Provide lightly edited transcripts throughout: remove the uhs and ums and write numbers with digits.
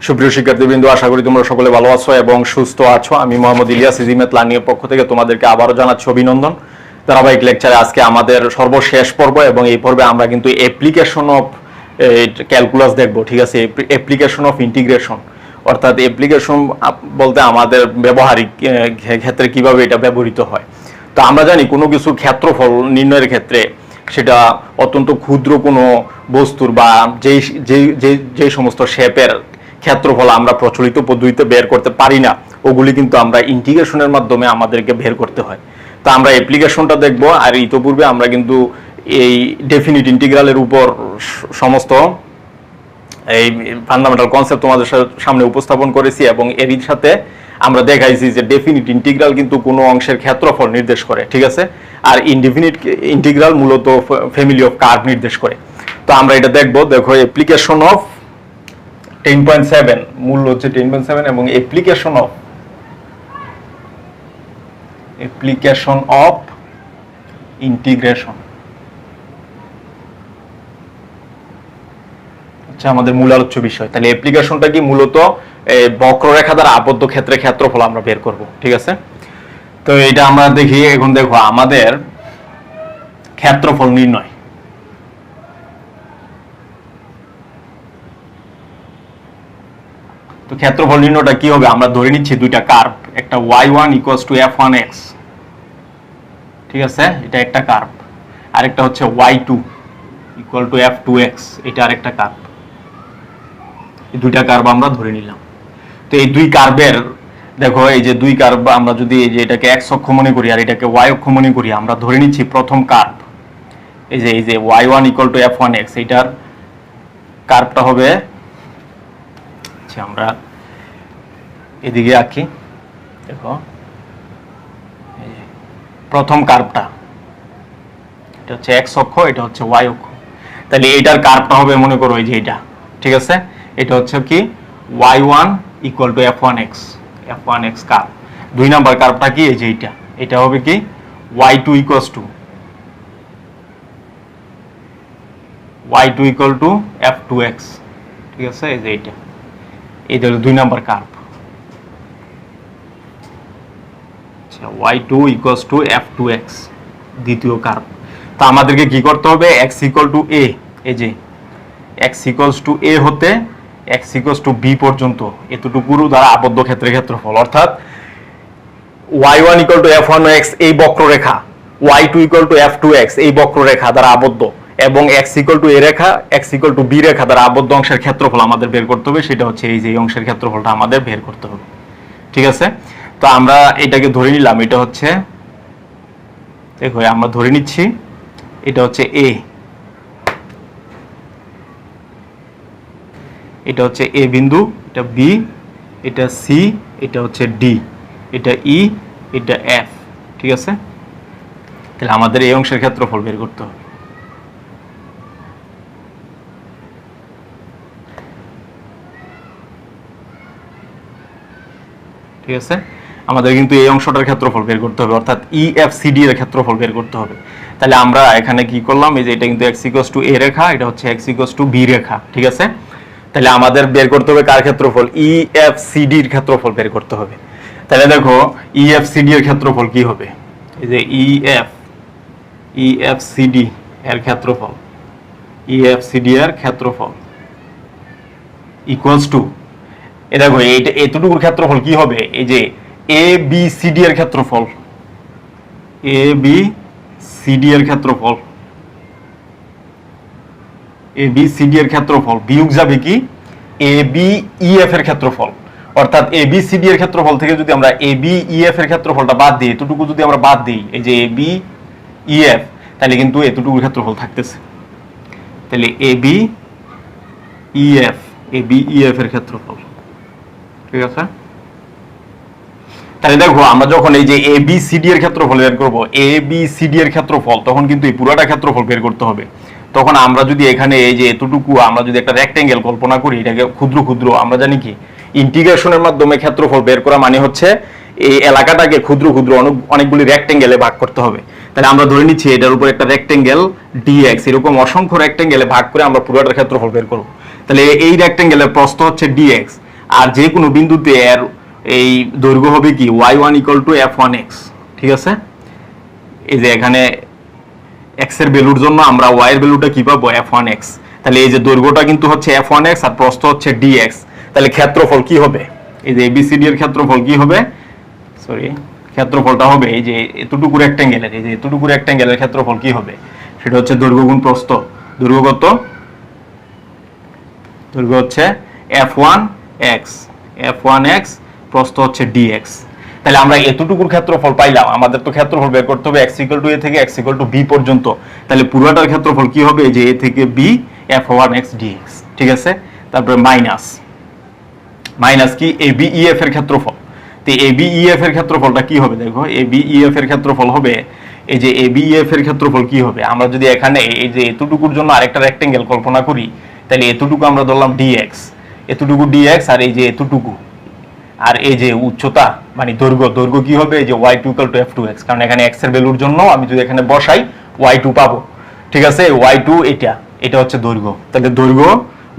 সুপ্রিয় শিক্ষার্থীবৃন্দ, আশা করি তোমরা সকলে ভালো আছো এবং সুস্থ আছো। আমি মোহাম্মদ ইলিয়াস ইজিমেত লার্নিং এর পক্ষ থেকে তোমাদেরকে আবারও জানাচ্ছি অভিনন্দন। ধারাবাহিক লেকচারে আজকে আমাদের সর্বশেষ পর্ব এবং এই পর্বে আমরা কিন্তু অ্যাপ্লিকেশন অফ ক্যালকুলাস দেখবো। ঠিক আছে, অ্যাপ্লিকেশন অফ ইন্টিগ্রেশন, অর্থাৎ অ্যাপ্লিকেশন বলতে আমাদের ব্যবহারিক ক্ষেত্রে কিভাবে এটা ব্যবহৃত হয়। তো আমরা জানি কোনো কিছু ক্ষেত্রফল নির্ণয়ের ক্ষেত্রে সেটা অত্যন্ত ক্ষুদ্র কোনো বস্তুর বা যেই সমস্ত শেপের ক্ষেত্রফল আমরা প্রচলিত পদ্ধতিতে বের করতে পারি না, ওগুলি কিন্তু আমরা ইন্টিগ্রেশনের মাধ্যমে আমাদেরকে বের করতে হয়। তো আমরা অ্যাপ্লিকেশনটা দেখব। আর ইতোপূর্বে আমরা কিন্তু এই ডেফিনিট ইন্টিগ্রালের উপর সমস্ত এই ফান্ডামেন্টাল কনসেপ্ট তোমাদের সামনে উপস্থাপন করেছি এবং এরই সাথে আমরা দেখাইছি যে ডেফিনিট ইন্টিগ্রাল কিন্তু কোনো অংশের ক্ষেত্রফল নির্দেশ করে, ঠিক আছে, আর ইনডেফিনিট ইন্টিগ্রাল মূলত ফ্যামিলি অফ কার্ভ নির্দেশ করে। তো আমরা এটা দেখবো। দেখো, অ্যাপ্লিকেশন অফ 10.7 মূল্য হচ্ছে 10.7 এবং অ্যাপ্লিকেশন অফ ইন্টিগ্রেশন আচ্ছা আমাদের মূল আলোচ্য বিষয়। তাহলে অ্যাপ্লিকেশনটা কি? মূলত বক্ররেখা দ্বারা আবদ্ধ ক্ষেত্রে ক্ষেত্রফল আমরা বের করব, ঠিক আছে। তো এটা আমরা দেখি। এখন দেখো আমাদের ক্ষেত্রফল নির্ণয়। তো ক্ষেত্রফল নির্ণয়টা কি হবে? আমরা ধরে নিচ্ছি দুইটা কার্ভ, একটা y1 = f1x, ঠিক আছে, এটা একটা কার্ভ, আরেকটা হচ্ছে y2 = f2x, এটা আরেকটা কার্ভ। এই দুইটা কার্ভ আমরা ধরে নিলাম। তো এই দুই কার্ভের দেখো, এই যে দুই কার্ভ আমরা যদি এই যে এটাকে x অক্ষ মনে করি আর এটাকে y অক্ষ মনে করি, আমরা ধরে নিচ্ছি প্রথম কার্ভ এই যে y1 = f1x, এটার কার্ভটা হবে, আমরা এদিকে আঁকি। দেখো এই যে প্রথম কার্ভটা, এটা হচ্ছে x অক্ষ, এটা হচ্ছে y অক্ষ। তাহলে এটার কার্ভটা হবে মনে করো এই যে এটা, ঠিক আছে, এটা হচ্ছে কি y1 = f1x কার্ভ। দুই নাম্বার কার্ভটা কি? এই যে এটা হবে কি y2 = f2x, ঠিক আছে। এই যে এটা হলো দুই নাম্বার কার্ভ। আচ্ছা, y2 = f2x দ্বিতীয় কার্ভ। তো আমাদেরকে কি করতে হবে? x = a, এই যে x = a হতে x = b পর্যন্ত এতটুকুর দ্বারা আবদ্ধ ক্ষেত্রের ক্ষেত্রফল, অর্থাৎ y1 = f1x এই বক্ররেখা, y2 = f2x এই বক্ররেখা দ্বারা আবদ্ধ এবং x = a Rekha, x = b রেখা দ্বারা আবদ্ধ অংশের ক্ষেত্রফল আমাদের বের করতে হবে। সেটা হচ্ছে এই যে অংশের ক্ষেত্রফলটা আমাদের বের করতে হবে, ঠিক আছে। তো আমরা এটাকে ধরে নিলাম, এটা হচ্ছে, দেখো আমরা ধরে নিচ্ছি এটা হচ্ছে a, এটা হচ্ছে a বিন্দু, এটা b, এটা c, এটা হচ্ছে d, এটা e, এটা f, ঠিক আছে। তাহলে আমাদের এই অংশের ক্ষেত্রফল বের করতে হবে। ঠিক আছে, আমাদের কিন্তু এই অংশটার ক্ষেত্রফল বের করতে হবে, অর্থাৎ EFCD এর ক্ষেত্রফল বের করতে হবে। তাহলে আমরা এখানে কি করলাম? এই যে এটা কিন্তু x = a রেখা, এটা হচ্ছে x = b রেখা, ঠিক আছে। তাহলে আমাদের বের করতে হবে কার ক্ষেত্রফল? EFCD এর ক্ষেত্রফল বের করতে হবে। তাহলে দেখো EFCD এর ক্ষেত্রফল কি হবে? এই যে EFCD এর ক্ষেত্রফল, EFCD এর ক্ষেত্রফল ইকুয়ালস টু, এই দেখো এইটা এতটুকুর ক্ষেত্রফল কি হবে? এই যে ABCD এর ক্ষেত্রফল, ABCD এর ক্ষেত্রফল, ABCD এর ক্ষেত্রফল বিয়োগ যাবে কি ABEF এর ক্ষেত্রফল, অর্থাৎ ABCD এর ক্ষেত্রফল থেকে যদি আমরা ABEF এর ক্ষেত্রফলটা বাদ দিই, এতটুকু যদি আমরা বাদ দিই, এই যে ABEF, তাহলে কিন্তু এতটুকুর ক্ষেত্রফল থাকতেছে। তাহলে ABEF এর ক্ষেত্রফল, ঠিক আছে। তাহলে দেখো আমরা যখন এই যে ABCD এর ক্ষেত্রফল বের করব, ABCD এর ক্ষেত্রফল, তখন কিন্তু এই পুরোটা ক্ষেত্রফল বের করতে হবে। তখন আমরা যদি এখানে এই যে এতটুকু আমরা যদি একটা রেক্টেঙ্গেল কল্পনা করি, এটাকে ক্ষুদ্র ক্ষুদ্র, আমরা জানি কি ইন্টিগ্রেশনের মাধ্যমে ক্ষেত্রফল বের করা মানে হচ্ছে এই এলাকাটাকে ক্ষুদ্র ক্ষুদ্র অনেকগুলি রেক্টেঙ্গেলে ভাগ করতে হবে। তাহলে আমরা ধরে নিচ্ছি এটার উপর একটা রেক্টেঙ্গেল dx, এরকম অসংখ্য রেক্টেঙ্গেলে ভাগ করে আমরা পুরোটার ক্ষেত্রফল বের করব। তাহলে এই রেক্টেঙ্গেলের প্রস্থ হচ্ছে dx আর যে কোনো বিন্দুতে এর এই দৈর্ঘ্য হবে কি y1 = f1x। ঠিক আছে, এই যে এখানে x এর ভ্যালুর জন্য আমরা y এর ভ্যালুটা কি পাবো f1x। তাহলে এই যে দৈর্ঘ্যটা কিন্তু হচ্ছে f1x আর প্রস্থ হচ্ছে dx। তাহলে ক্ষেত্রফল কি হবে, এই যে ABCD এর ক্ষেত্রফল কি হবে, সরি ক্ষেত্রফলটা হবে এই যে এতটুকু রেক্ট্যাঙ্গেলের, এই যে এতটুকু রেক্ট্যাঙ্গেলের ক্ষেত্রফল কি হবে, সেটা হচ্ছে দৈর্ঘ্য গুণ প্রস্থ। দৈর্ঘ্য কত, দৈর্ঘ্য হচ্ছে f1x, প্রস্থ হচ্ছে dx। তাহলে আমরা এতটুকুর ক্ষেত্রফল পাইলাম, আমাদের তো ক্ষেত্রফল বের করতে হবে x = a থেকে x = b পর্যন্ত। তাহলে পুরোটার ক্ষেত্রফল কি হবে, যে a থেকে b f1x dx। ঠিক আছে, তারপরে মাইনাস কি ABEF এর ক্ষেত্রফল। তো ABEF এর ক্ষেত্রফলটা কি হবে, দেখো ABEF এর ক্ষেত্রফল হবে এই যে ABEF এর ক্ষেত্রফল কি হবে, আমরা যদি এখানে এই যে এতটুকুর জন্য আরেকটা রেক্ট্যাঙ্গেল কল্পনা করি, তাহলে এতটুকু আমরা ধরলাম dx, এতটুকু dx, আর এই যে এতটুকু, আর এই যে উচ্চতা মানে দৈর্ঘ্য কি হবে, এই যে y2 = f2x, কারণ এখানে x এর ভ্যালুর জন্য আমি যদি এখানে বসাই y2 পাবো। ঠিক আছে, y2 এটা হচ্ছে দৈর্ঘ্য। তাহলে দৈর্ঘ্য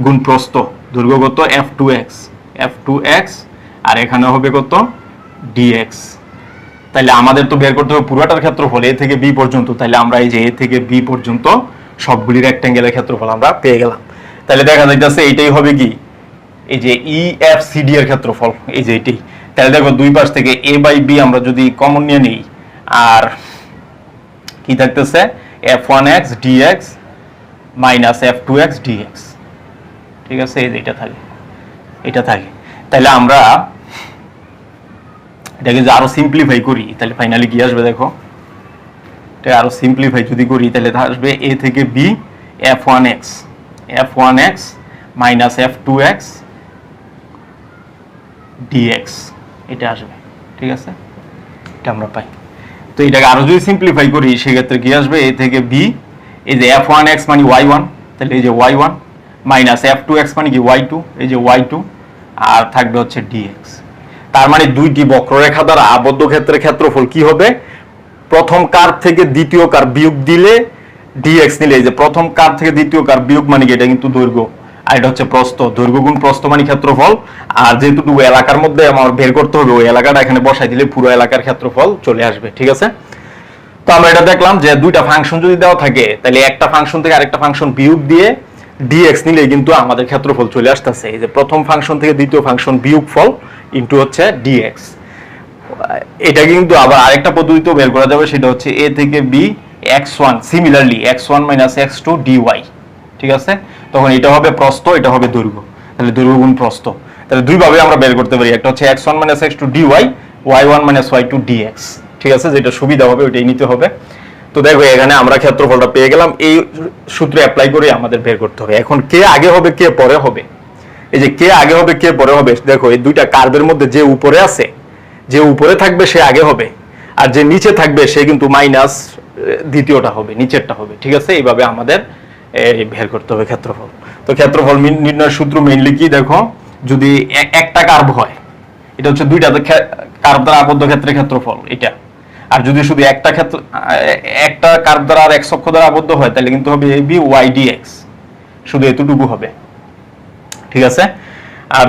গুণ প্রস্থ, দৈর্ঘ্য কত f2x, আর এখানে হবে কত dx। তাহলে আমাদের তো বের করতে হবে পুরোটার ক্ষেত্রফল a থেকে b পর্যন্ত। তাহলে আমরা এই যে a থেকে b পর্যন্ত সবগুলি রেক্ট্যাঙ্গেলের ক্ষেত্রফল আমরা পেয়ে গেলাম। তাহলে দেখা যাইতেছে এইটাই হবে কি, এই যে EFCD এর ক্ষেত্রফল, এই যে এটাই। তাহলে দেখো দুই পাশ থেকে a/b আমরা যদি কমন নিয়ে নেই, আর কি থাকতেছে f1x dx minus f2x dx। ঠিক আছে, এই যে এটা থাকে। তাহলে আমরা এটাকে যদি আরো সিম্পলিফাই করি, তাহলে ফাইনালি কি আসবে, দেখো এটা আরো সিম্পলিফাই যদি করি, তাহলে আসবে a থেকে b f1x minus f2x dx, এটা আসবে। ঠিক আছে, এটা আমরা পাই। তো এটাকে আরো যদি সিম্পলিফাই করি, সেক্ষেত্রে কি আসবে, a থেকে b, এই যে f1x মানে y1, তাহলে এই যে y1 মাইনাস f2x মানে কি y2, এই যে y2, আর থাকবে হচ্ছে dx। তার মানে দুইটি বক্ররেখা দ্বারা আবদ্ধ ক্ষেত্রের ক্ষেত্রফল কি হবে, প্রথম কার্ভ থেকে দ্বিতীয় কার্ভ বিয়োগ দিলে dx নিলে, এই যে প্রথম কার্ভ থেকে দ্বিতীয় কার্ভ বিয়োগ মানে কি, এটা কিন্তু দৈর্ঘ্য, আর এটা হচ্ছে প্রস্থ। দৈর্ঘ্য গুণ প্রস্থ মানে ক্ষেত্রফল। আর যেহেতু এলাকার মধ্যে আমার বের করতে হবে, ওই এলাকাটা এখানে বসাই দিলে পুরো এলাকার ক্ষেত্রফল চলে আসবে। ঠিক আছে, তো আমরা এটা দেখলাম যে দুইটা ফাংশন যদি দেওয়া থাকে, তাহলে একটা ফাংশন থেকে আরেকটা ফাংশন বিয়োগ দিয়ে dx নিলে কিন্তু আমাদের ক্ষেত্রফল চলে আসতেছে। এই যে প্রথম ফাংশন থেকে দ্বিতীয় ফাংশন বিয়োগফল ইনটু হচ্ছে dx। এটা কিন্তু আবার আরেকটা পদ্ধতিতেও বের করা যাবে, সেটা হচ্ছে a থেকে b x1, similarly x1 - x2 dy। ঠিক আছে, তখন এটা হবে প্রস্থ, এটা হবে দৈর্ঘ্য। তাহলে দৈর্ঘ্য গুণ প্রস্থ, তাহলে দুইভাবে আমরা বের করতে পারি, একটা হচ্ছে x1 - x2 dy, y1 - y2 dx। ঠিক আছে, যেটা সুবিধা হবে ওইটাই নিতে হবে। তো দেখো এখানে আমরা ক্ষেত্রফলটা পেয়ে গেলাম, এই সূত্রে অ্যাপ্লাই করে আমাদের বের করতে হবে। এখন কে আগে হবে কে পরে হবে, এই যে কে আগে হবে কে পরে হবে, দেখো এই দুইটা কার্ভের মধ্যে যে উপরে আছে, যে উপরে থাকবে সে আগে হবে, আর যে নিচে থাকবে সে কিন্তু মাইনাস দ্বিতীয়টা হবে, নিচেরটা হবে। ঠিক আছে, এইভাবে আমাদের বের করতে হবে ক্ষেত্রফল। তো ক্ষেত্রফল নির্ণয়ের সূত্র মেইনলি কি, দেখো যদি একটা কার্ভ হয়, এটা হচ্ছে দুইটা কার্ভ দ্বারা আবদ্ধ ক্ষেত্রের ক্ষেত্রফল এটা, আর যদি শুধু একটা কার্ভ দ্বারা আর x অক্ষ দ্বারা আবদ্ধ হয়, তাহলে কিন্তু হবে ab y dx, শুধু এতটুকু হবে। ঠিক আছে, আর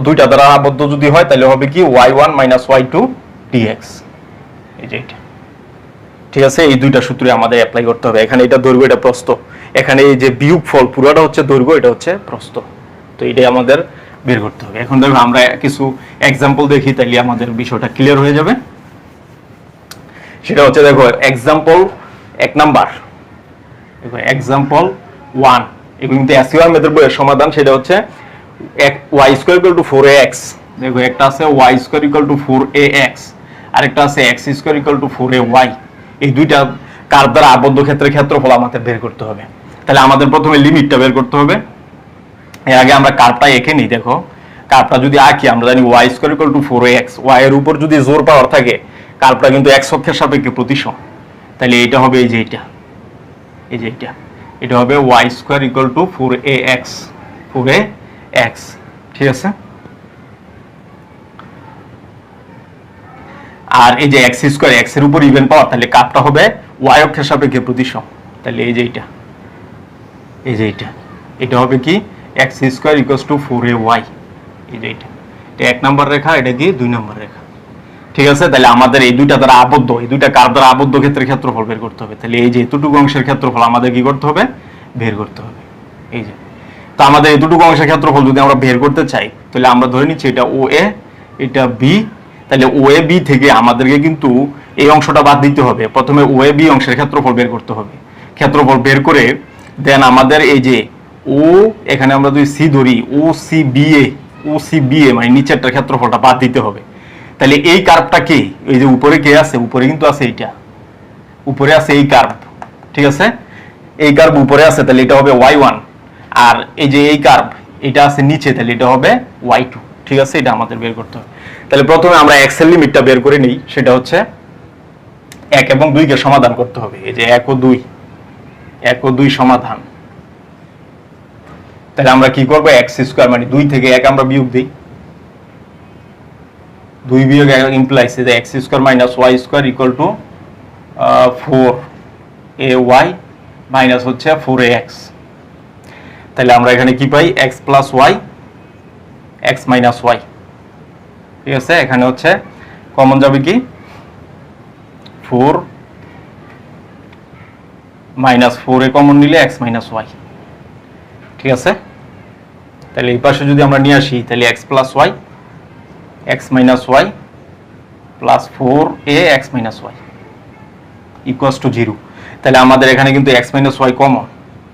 দুইটা দ্বারা আবদ্ধ যদি হয়, তাহলে হবে কি y1 - y2 dx, এই যে এটা। ঠিক আছে, এই দুইটা সূত্রে আমাদের অ্যাপ্লাই করতে হবে। এখানে এটা দৈর্ঘ্য, এটা প্রস্থ, এখানে এই যে বিয়োগফল পুরোটা হচ্ছে দৈর্ঘ্য, এটা হচ্ছে প্রস্থ। তো এটাই আমাদের বের করতে হবে। এখন দেখো আমরা কিছু এক্সাম্পল দেখি, তাহলে আমাদের বিষয়টা ক্লিয়ার হয়ে যাবে। সেটা হচ্ছে দেখো এক্সাম্পল 1 নাম্বার, দেখো এক্সাম্পল 1, এগুলো কিন্তু এসইউ মেথড বইয়ের সমাধান। সেটা হচ্ছে y² = 4ax, দেখো একটা আছে y² = 4ax, আরেকটা আছে x² = 4ay। এই দুইটা কার্ভ দ্বারা আবদ্ধ ক্ষেত্রের ক্ষেত্রফল আমাদের বের করতে হবে। তাহলে আমাদের প্রথমে লিমিটটা বের করতে হবে। এর আগে আমরা কার্ভটা এঁকে নিই। দেখো কার্ভটা যদি আঁকি, আমরা জানি y² = 4ax, y এর উপর যদি জোর পাওয়ার থাকে, কার্ভটা কিন্তু x অক্ষের সাপেক্ষে প্রতিসম। তাহলে এটা হবে এই যে এটা, এই যে এটা হবে y² = 4ax, 4ax। ঠিক আছে, আর এই যে x² x এর উপর ইভেন পাওয়ার, তাহলে কার্ভটা হবে y অক্ষের সাপেক্ষে প্রতিসম। তাহলে এই যে এটা, এই যে এটা হবে কি x² = 4ay, এই যে এটা। এটা 1 নাম্বার রেখা, এটা কি 2 নাম্বার রেখা। ঠিক আছে, তাহলে আমাদের এই দুইটা দ্বারা আবদ্ধ, এই দুইটা কার্ভ দ্বারা আবদ্ধ ক্ষেত্রের ক্ষেত্রফল বের করতে হবে। তাহলে এই যে এতটুকু অংশের ক্ষেত্রফল আমাদের কি করতে হবে, বের করতে হবে। এই যে তো আমাদের এতটুকু অংশের ক্ষেত্রফল যদি আমরা বের করতে চাই, তাহলে আমরা ধরে নিচ্ছি এটা ও এ, এটা বি। তাহলে ও এ বি থেকে আমাদেরকে কিন্তু এই অংশটা বাদ দিতে হবে। প্রথমে ও এ বি অংশের ক্ষেত্রফল বের করতে হবে। ক্ষেত্রফল বের করে দেন আমাদের এই যে ও, এখানে আমরা যদি সি ধরি, ও C B A, O C B A মানে নিচেরটার ক্ষেত্রফলটা বাদ দিতে হবে। তাহলে এই কার্ভটা কে, এই যে উপরে কে আছে, উপরে কিন্তু আছে এইটা, উপরে আছে এই কার্ভ। ঠিক আছে, এই কার্ভ উপরে আছে, তাহলে এটা হবে y1। আর এই যে এই কার্ভ এটা আছে নিচে, তাহলে এটা হবে y2। ঠিক আছে, এটা আমাদের বের করতে হবে। তাহলে প্রথমে আমরা x এর লিমিটটা বের করে নিই, সেটা হচ্ছে 1 এবং 2 কে সমাধান করতে হবে। এই যে 1 ও 2, 1 ও 2 সমাধান। তাহলে আমরা কি করব, x স্কয়ার মানে 2 থেকে 1 আমরা বিয়োগ দেই। 2 বিয়োগ 1 ইমপ্লাইজ যে x square minus y square equal two 4ay minus হচ্ছে 4ax। তাহলে আমরা এখানে কি পাই, x plus y, x minus y। ঠিক আছে, এখানে হচ্ছে কমন যাবে কি 4 মাইনাস 4 এ কমন নিলে x মাইনাস y। ঠিক আছে, তাহলে এই পাশে যদি আমরা নিয়ে আসি, তাহলে x plus y, x minus y plus 4a x minus y equals two 0। তাহলে আমাদের এখানে কিন্তু x minus y common,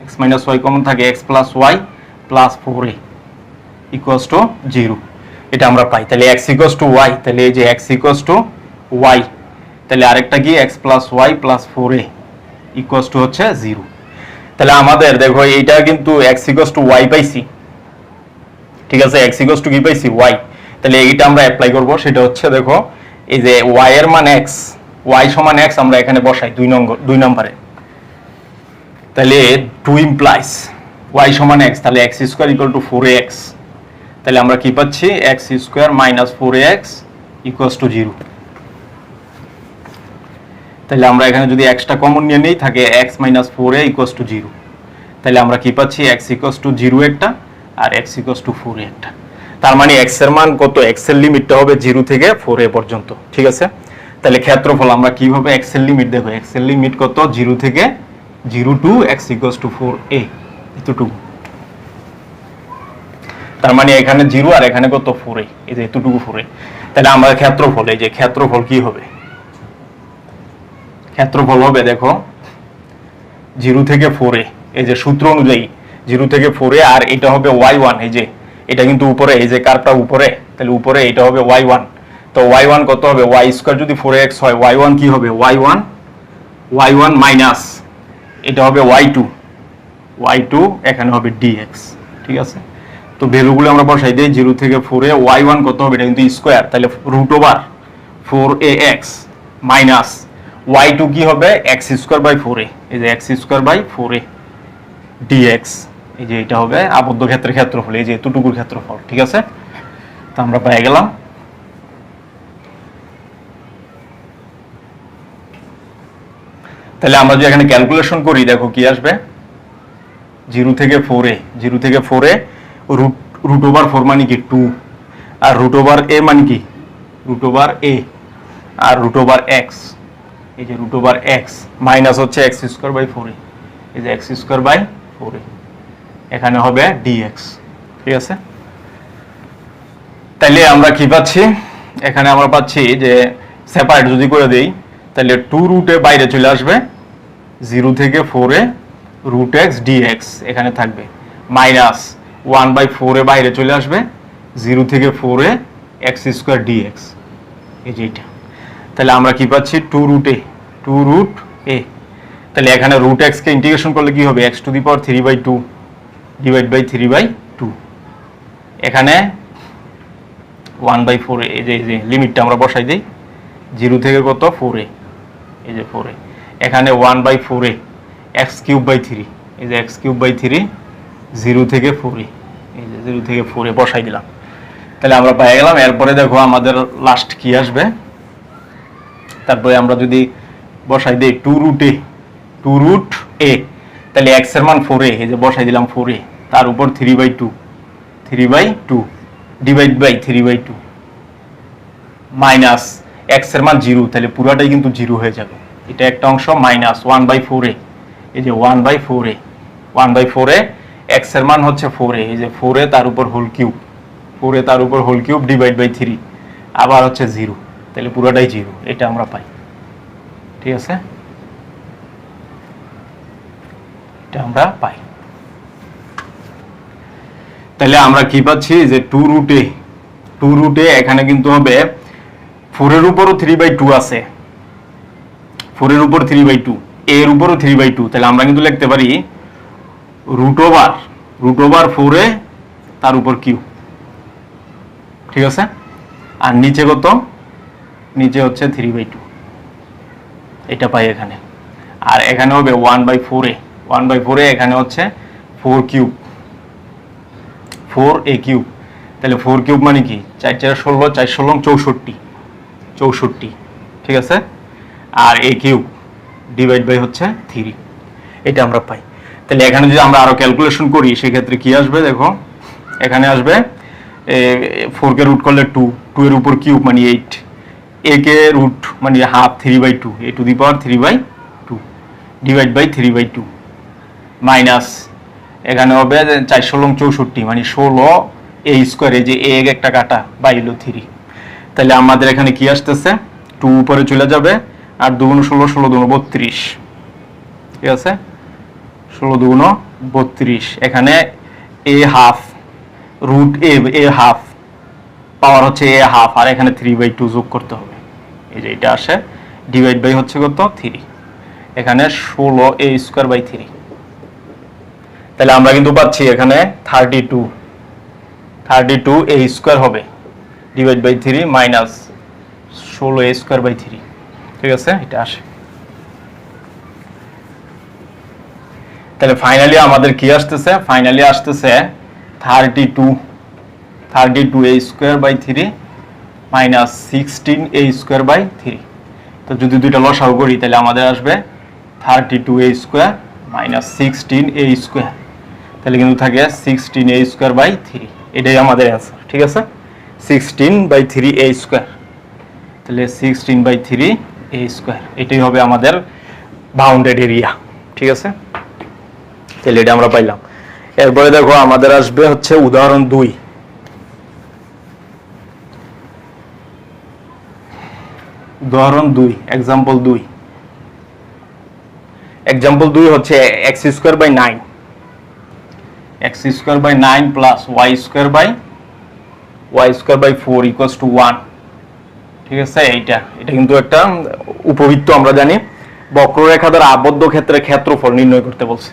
x minus y common থাকে, x plus y plus 4a equals to 0। এটা আমরা পাই। তাহলে x ইকুয়ালস টু y, তাহলে এই যে x ইকুয়ালস টু y, তাহলে আরেকটা কি x plus y plus 4a equals to হচ্ছে 0। তাহলে আমাদের দেখো এইটা কিন্তু x ইকুয়ালস টু y পাইছি। ঠিক আছে, x ইকুয়ালস টু কি পাইছি, y। তাহলে এইটা আমরা অ্যাপ্লাই করব, সেটা হচ্ছে দেখো এই যে y এর মান x, y সমান x আমরা এখানে বসাই 2 নম্বরে। তাহলে 2 ইমপ্লাইজ y সমান x, তাহলে x square equal two 4ax। তাহলে আমরা কি পাচ্ছি, x square minus 4ax equals to 0। তাহলে আমরা এখানে যদি x টা কমন নিয়ে নেই, থাকে x minus 4a equals to 0। তাহলে আমরা কি পাচ্ছি, x ইকুয়ালস টু 0 একটা আর x ইকুয়ালস টু 4 একটা। তার মানে x এর মান কত, x এর লিমিটটা হবে 0 থেকে 4a পর্যন্ত। ঠিক আছে, তাহলে ক্ষেত্রফল আমরা কিভাবে x এর লিমিট দেখো, x এর লিমিট কত, 0 থেকে 0 to x equals two 4a, এতটুকু। তার মানে এখানে 0 আর এখানে কত 4a, এই যে এতটুকু 4a। তাহলে আমরা ক্ষেত্রফল, এই যে ক্ষেত্রফল কি হবে, ক্ষেত্রফল হবে দেখো 0 থেকে 4a, এই যে সূত্র অনুযায়ী 0 থেকে 4a, আর এটা হবে y1। এই যে এটা কিন্তু উপরে, এই যে কার্ভটা উপরে, তাহলে উপরে এটা হবে y1। তো y1 কত হবে, y স্কয়ার যদি 4x হয়, y1 কি হবে, y1 মাইনাস এটা হবে y2 এখানে হবে dx। ঠিক আছে, তো ভ্যালুগুলো আমরা বসাই দেই, 0 থেকে 4a, y1 কত হবে, এটা কিন্তু স্কয়ার, তাহলে root over 4ax minus y2 কি হবে, x স্কয়ার বাই 4a, এই যে x square by 4a dx। এই যে এটা হবে আবদ্ধ ক্ষেত্রের ক্ষেত্রফল, এই যে এতটুকুর ক্ষেত্রফল। ঠিক আছে, তো আমরা পেয়ে গেলাম। তাহলে আমরা যদি এখানে ক্যালকুলেশন করি, দেখো কি আসবে, 0 থেকে 4a রুট ওভার 4 মানে কি 2, আর রুট ওভার a মানে কি রুট ওভার a, আর রুট ওভার x, এই যে রুট ওভার x মাইনাস হচ্ছে x স্কয়ার বাই 4a, এই যে x স্কয়ার বাই 4a এখানে হবে dx। ঠিক আছে, তাহলে আমরা কি পাচ্ছি, এখানে আমরা পাচ্ছি যে সেপারেট যদি করে দেই, তাহলে 2 রুটে বাইরে চলে আসবে, 0 থেকে 4a রুট x dx এখানে থাকবে, মাইনাস 1/4 এ বাইরে চলে আসবে, 0 থেকে 4a x স্কয়ার dx, এই যে এটা। তাহলে আমরা কি পাচ্ছি, 2 রুট a। তাহলে এখানে রুট x কে ইন্টিগ্রেশন করলে কি হবে, x to the power 3/2 divide by 3/2, এখানে 1/4, এই যে লিমিটটা আমরা বসাই দেই, 0 থেকে কত 4a, এই যে 4a, এখানে 1/4a x কিউব বাই 3, এই যে x কিউব বাই 3, 0 থেকে 4a, এই যে 0 থেকে 4a বসাই দিলাম। তাহলে আমরা পেয়ে গেলাম। এরপরে দেখো আমাদের লাস্ট কি আসবে, তারপরে আমরা যদি বসাই দেই 2 রুট a, তাহলে x এর মান 4a, এই যে বসাই দিলাম 4a, তার উপর 3/2, ডিভাইড বাই 3/2 মাইনাস এক্স এর মান 0, তাহলে পুরোটাই কিন্তু 0 হয়ে যাবে। এটা একটা অংশ মাইনাস 1/4a, এই যে 1/4a 1/4a, এক্স এর মান হচ্ছে 4a, এই যে 4a তার উপর হোল কিউব, 4a তার উপর হোল কিউব ডিভাইড বাই 3, আবার হচ্ছে 0, তাহলে পুরোটাই 0, এটা আমরা পাই। ঠিক আছে, এটা আমরা পাই। তাহলে আমরা কি পাচ্ছি যে 2 রুটে এখানে কিন্তু হবে 4 এর উপরও 3/2 আছে, 4 এর উপর 3/2, এর উপরও 3/2, তাহলে আমরা কিন্তু লিখতে পারি রুট ওভার 4a তার উপর কিউ। ঠিক আছে, আর নিচে কত, নিচে হচ্ছে 3/2, এটা পাই এখানে। আর এখানে হবে 1/4a এখানে হচ্ছে 4 কিউব, 4a কিউব, তাহলে 4 কিউব মানে কি 4 4 16, 4 16 64, ঠিক আছে, আর a কিউব ডিভাইড বাই হচ্ছে 3, এটা আমরা পাই। তাহলে এখানে যদি আমরা আরো ক্যালকুলেশন করি সেক্ষেত্রে কি আসবে দেখো, এখানে আসবে 4 কে রুট করলে 2 এর উপর কিউব মানে 8, a কে রুট মানে half 3/2, a to the power 3/2 divide by 3/2 minus এখানে হবে 4 16 64 মানে 16 a স্কয়ার, এই যে a একটা কাটা বাই হলো 3, তাহলে আমাদের এখানে কি আসতেছে 2 উপরে চলে যাবে আর 2 × 16 16 2 32, ঠিক আছে, 16 2 32, এখানে a half root a half power হচ্ছে a হাফ, আর এখানে 3/2 যোগ করতে হবে, এই যে এটা আসে ডিভাইড বাই হচ্ছে কত 3, এখানে 16 a স্কয়ার বাই 3, তাহলে আমরা কিন্তু পাচ্ছি এখানে 32 a স্কয়ার হবে divide by 3 minus 16 a square by 3, ঠিক আছে, এটা আসে। তাহলে ফাইনালি আমাদের কি আসতেছে, ফাইনালি আসতেছে 32 a square by 3 minus 16 a square by 3, তো যদি দুইটা লসাগু করি তাহলে আমাদের আসবে 32 a square minus 16 a square, তাহলে কিন্তু থাকে 16 a স্কয়ার বাই 3, এটাই আমাদের অ্যান্সার। ঠিক আছে, 16/3 a স্কয়ার, তাহলে 16/3 a স্কয়ার, এটাই হবে আমাদের বাউন্ডেড এরিয়া। ঠিক আছে, তাহলে এটা আমরা পাইলাম। এরপরে দেখো আমাদের আসবে হচ্ছে উদাহরণ 2, এক্সাম্পল 2 হচ্ছে x square by 9 plus y square by 4 equals to 1, ঠিক আছে, এটা কিন্তু একটা উপবৃত্ত, আমরা জানি বক্ররেখা দ্বারা আবদ্ধ ক্ষেত্রে ক্ষেত্রফল নির্ণয় করতে বলছে।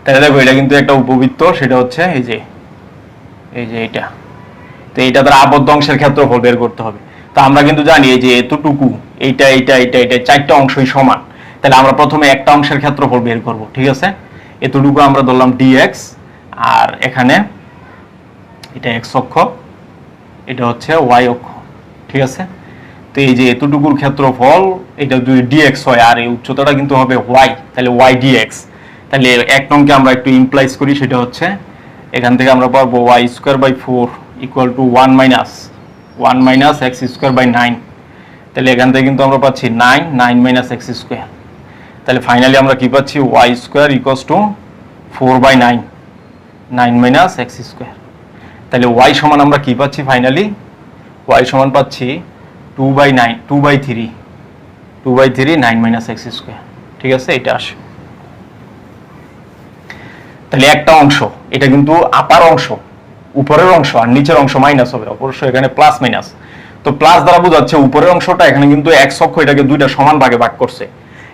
তাহলে দেখো এটা কিন্তু একটা উপবৃত্ত, সেটা হচ্ছে এই যে এটা, তো এটা দ্বারা আবদ্ধ অংশের ক্ষেত্রফল বের করতে হবে। তো আমরা কিন্তু জানি এই যে এতটুকু এটা চারটা অংশই সমান, তাহলে আমরা প্রথমে একটা অংশের ক্ষেত্রফল বের করব। ঠিক আছে, এতটুকু আমরা ধরলাম dx, আর এখানে এটা x অক্ষ, এটা হচ্ছে y অক্ষ। ঠিক আছে, তো এই যে এতটুকুর ক্ষেত্রফল এটা যদি dx হয় আর এই উচ্চতাটা কিন্তু হবে y, তাহলে y dx, তাহলে এক নংকে আমরা একটু ইমপ্লাইজ করি, সেটা হচ্ছে এখান থেকে আমরা পাবো y square by 4 equal to 1 minus x square by 9, তাহলে এখান থেকে কিন্তু আমরা পাচ্ছি 9 মাইনাস x স্কয়ার, তাহলে ফাইনালি আমরা কি পাচ্ছি y square equals to 4/9 minus x square, তাহলে y সমান আমরা কি পাচ্ছি ফাইনালি, y সমান পাচ্ছি 2/3 9 মাইনাস x স্কয়ার। ঠিক আছে, এটা আসে। তাহলে একটা অংশ, এটা কিন্তু আপার অংশ, উপরের অংশ, আর নিচের অংশ মাইনাস হবে, অবশ্যই এখানে প্লাস মাইনাস, তো প্লাস দ্বারা বোঝাচ্ছে উপরের অংশটা, এখানে কিন্তু x অক্ষ এটাকে দুইটা সমান ভাগে ভাগ করছে,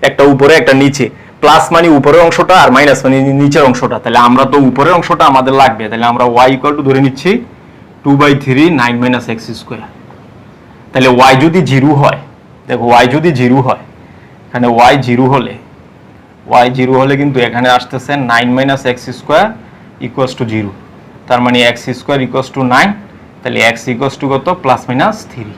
একটা উপরে একটা নিচে, প্লাস মানে উপরের অংশটা আর মাইনাস মানে নিচের অংশটা, তাহলে আমরা তো উপরের অংশটা আমাদের লাগবে, তাহলে আমরা y ইকুয়াল টু ধরে নিচ্ছি 2/3 9 মাইনাস x স্কয়ার। তাহলে y যদি 0 হয়, দেখো y যদি 0 হয়, এখানে y 0 হলে কিন্তু এখানে আসতেছে 9 minus x square equals two 0, তার মানে x স্কয়ার ইকুয়ালস টু 9, তাহলে x ইকুয়ালস টু কত প্লাস মাইনাস 3,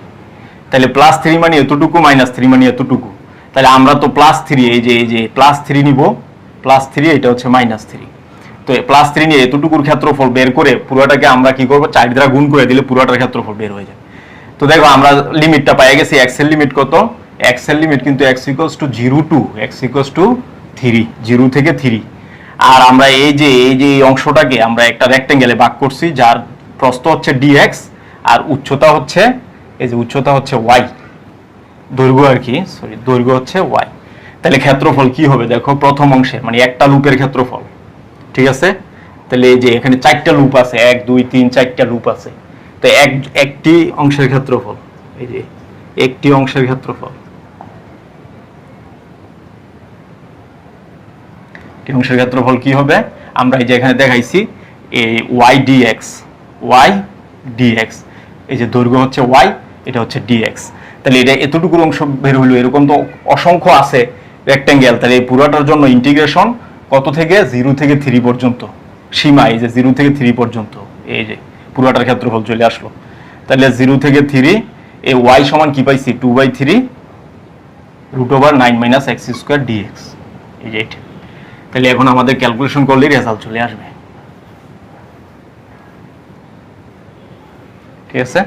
তাহলে প্লাস 3 মানে এতটুকু মাইনাস 3 মানে এতটুকু, তাহলে আমরা তো প্লাস 3 এই যে প্লাস 3 নিব, প্লাস 3 এটা হচ্ছে মাইনাস 3, তো তো +3 নিয়ে এতটুকুর ক্ষেত্রফল বের করে পুরোটাকে আমরা কি করব 4 দ্বারা গুণ করে দিলে পুরোটার ক্ষেত্রফল বের হয়ে যাবে। তো দেখো আমরা লিমিটটা পেয়ে গেছি। x এর লিমিট কত? x এর লিমিট কিন্তু x = 0 to x = 3, 0 থেকে 3। আর আমরা এই যে এই অংশটাকে আমরা একটা রেক্টেঙ্গেলে ভাগ করছি, যার প্রস্থ হচ্ছে dx আর উচ্চতা হচ্ছে এই যে উচ্চতা হচ্ছে y, দৈর্ঘ্য আর কি, সরি দৈর্ঘ্য হচ্ছে y। তাহলে ক্ষেত্রফল কি হবে দেখো, প্রথম অংশে মানে একটা লুপের ক্ষেত্রফল, ঠিক আছে? তাহলে এই যে এখানে 4টা লুপ আছে, 1 2 3 4টা লুপ আছে। তো একটি অংশের ক্ষেত্রফল, এই যে একটি অংশের ক্ষেত্রফল, একটি অংশের ক্ষেত্রফল কি হবে? আমরা এই যে এখানে দেখাইছি এই y dx, এই যে দৈর্ঘ্য হচ্ছে y, এটা হচ্ছে dx। তাহলে এটা এতটুকু অংশ বের হলো, এরকম তো অসংখ্য আছে রেক্টেঙ্গেল। তাহলে এই পুরোটার জন্য ইন্টিগ্রেশন কত থেকে? 0 থেকে 3 পর্যন্ত সীমা, এই যে 0 থেকে 3 পর্যন্ত, এই যে পুরোটার ক্ষেত্রফল চলে আসলো। তাহলে 0 থেকে 3 এই y সমান কি পাইছি? 2/3 √9 - x² dx, এই যে এটা। তাহলে এখন আমাদের ক্যালকুলেশন করলে রেজাল্ট চলে আসবে, ঠিক আছে?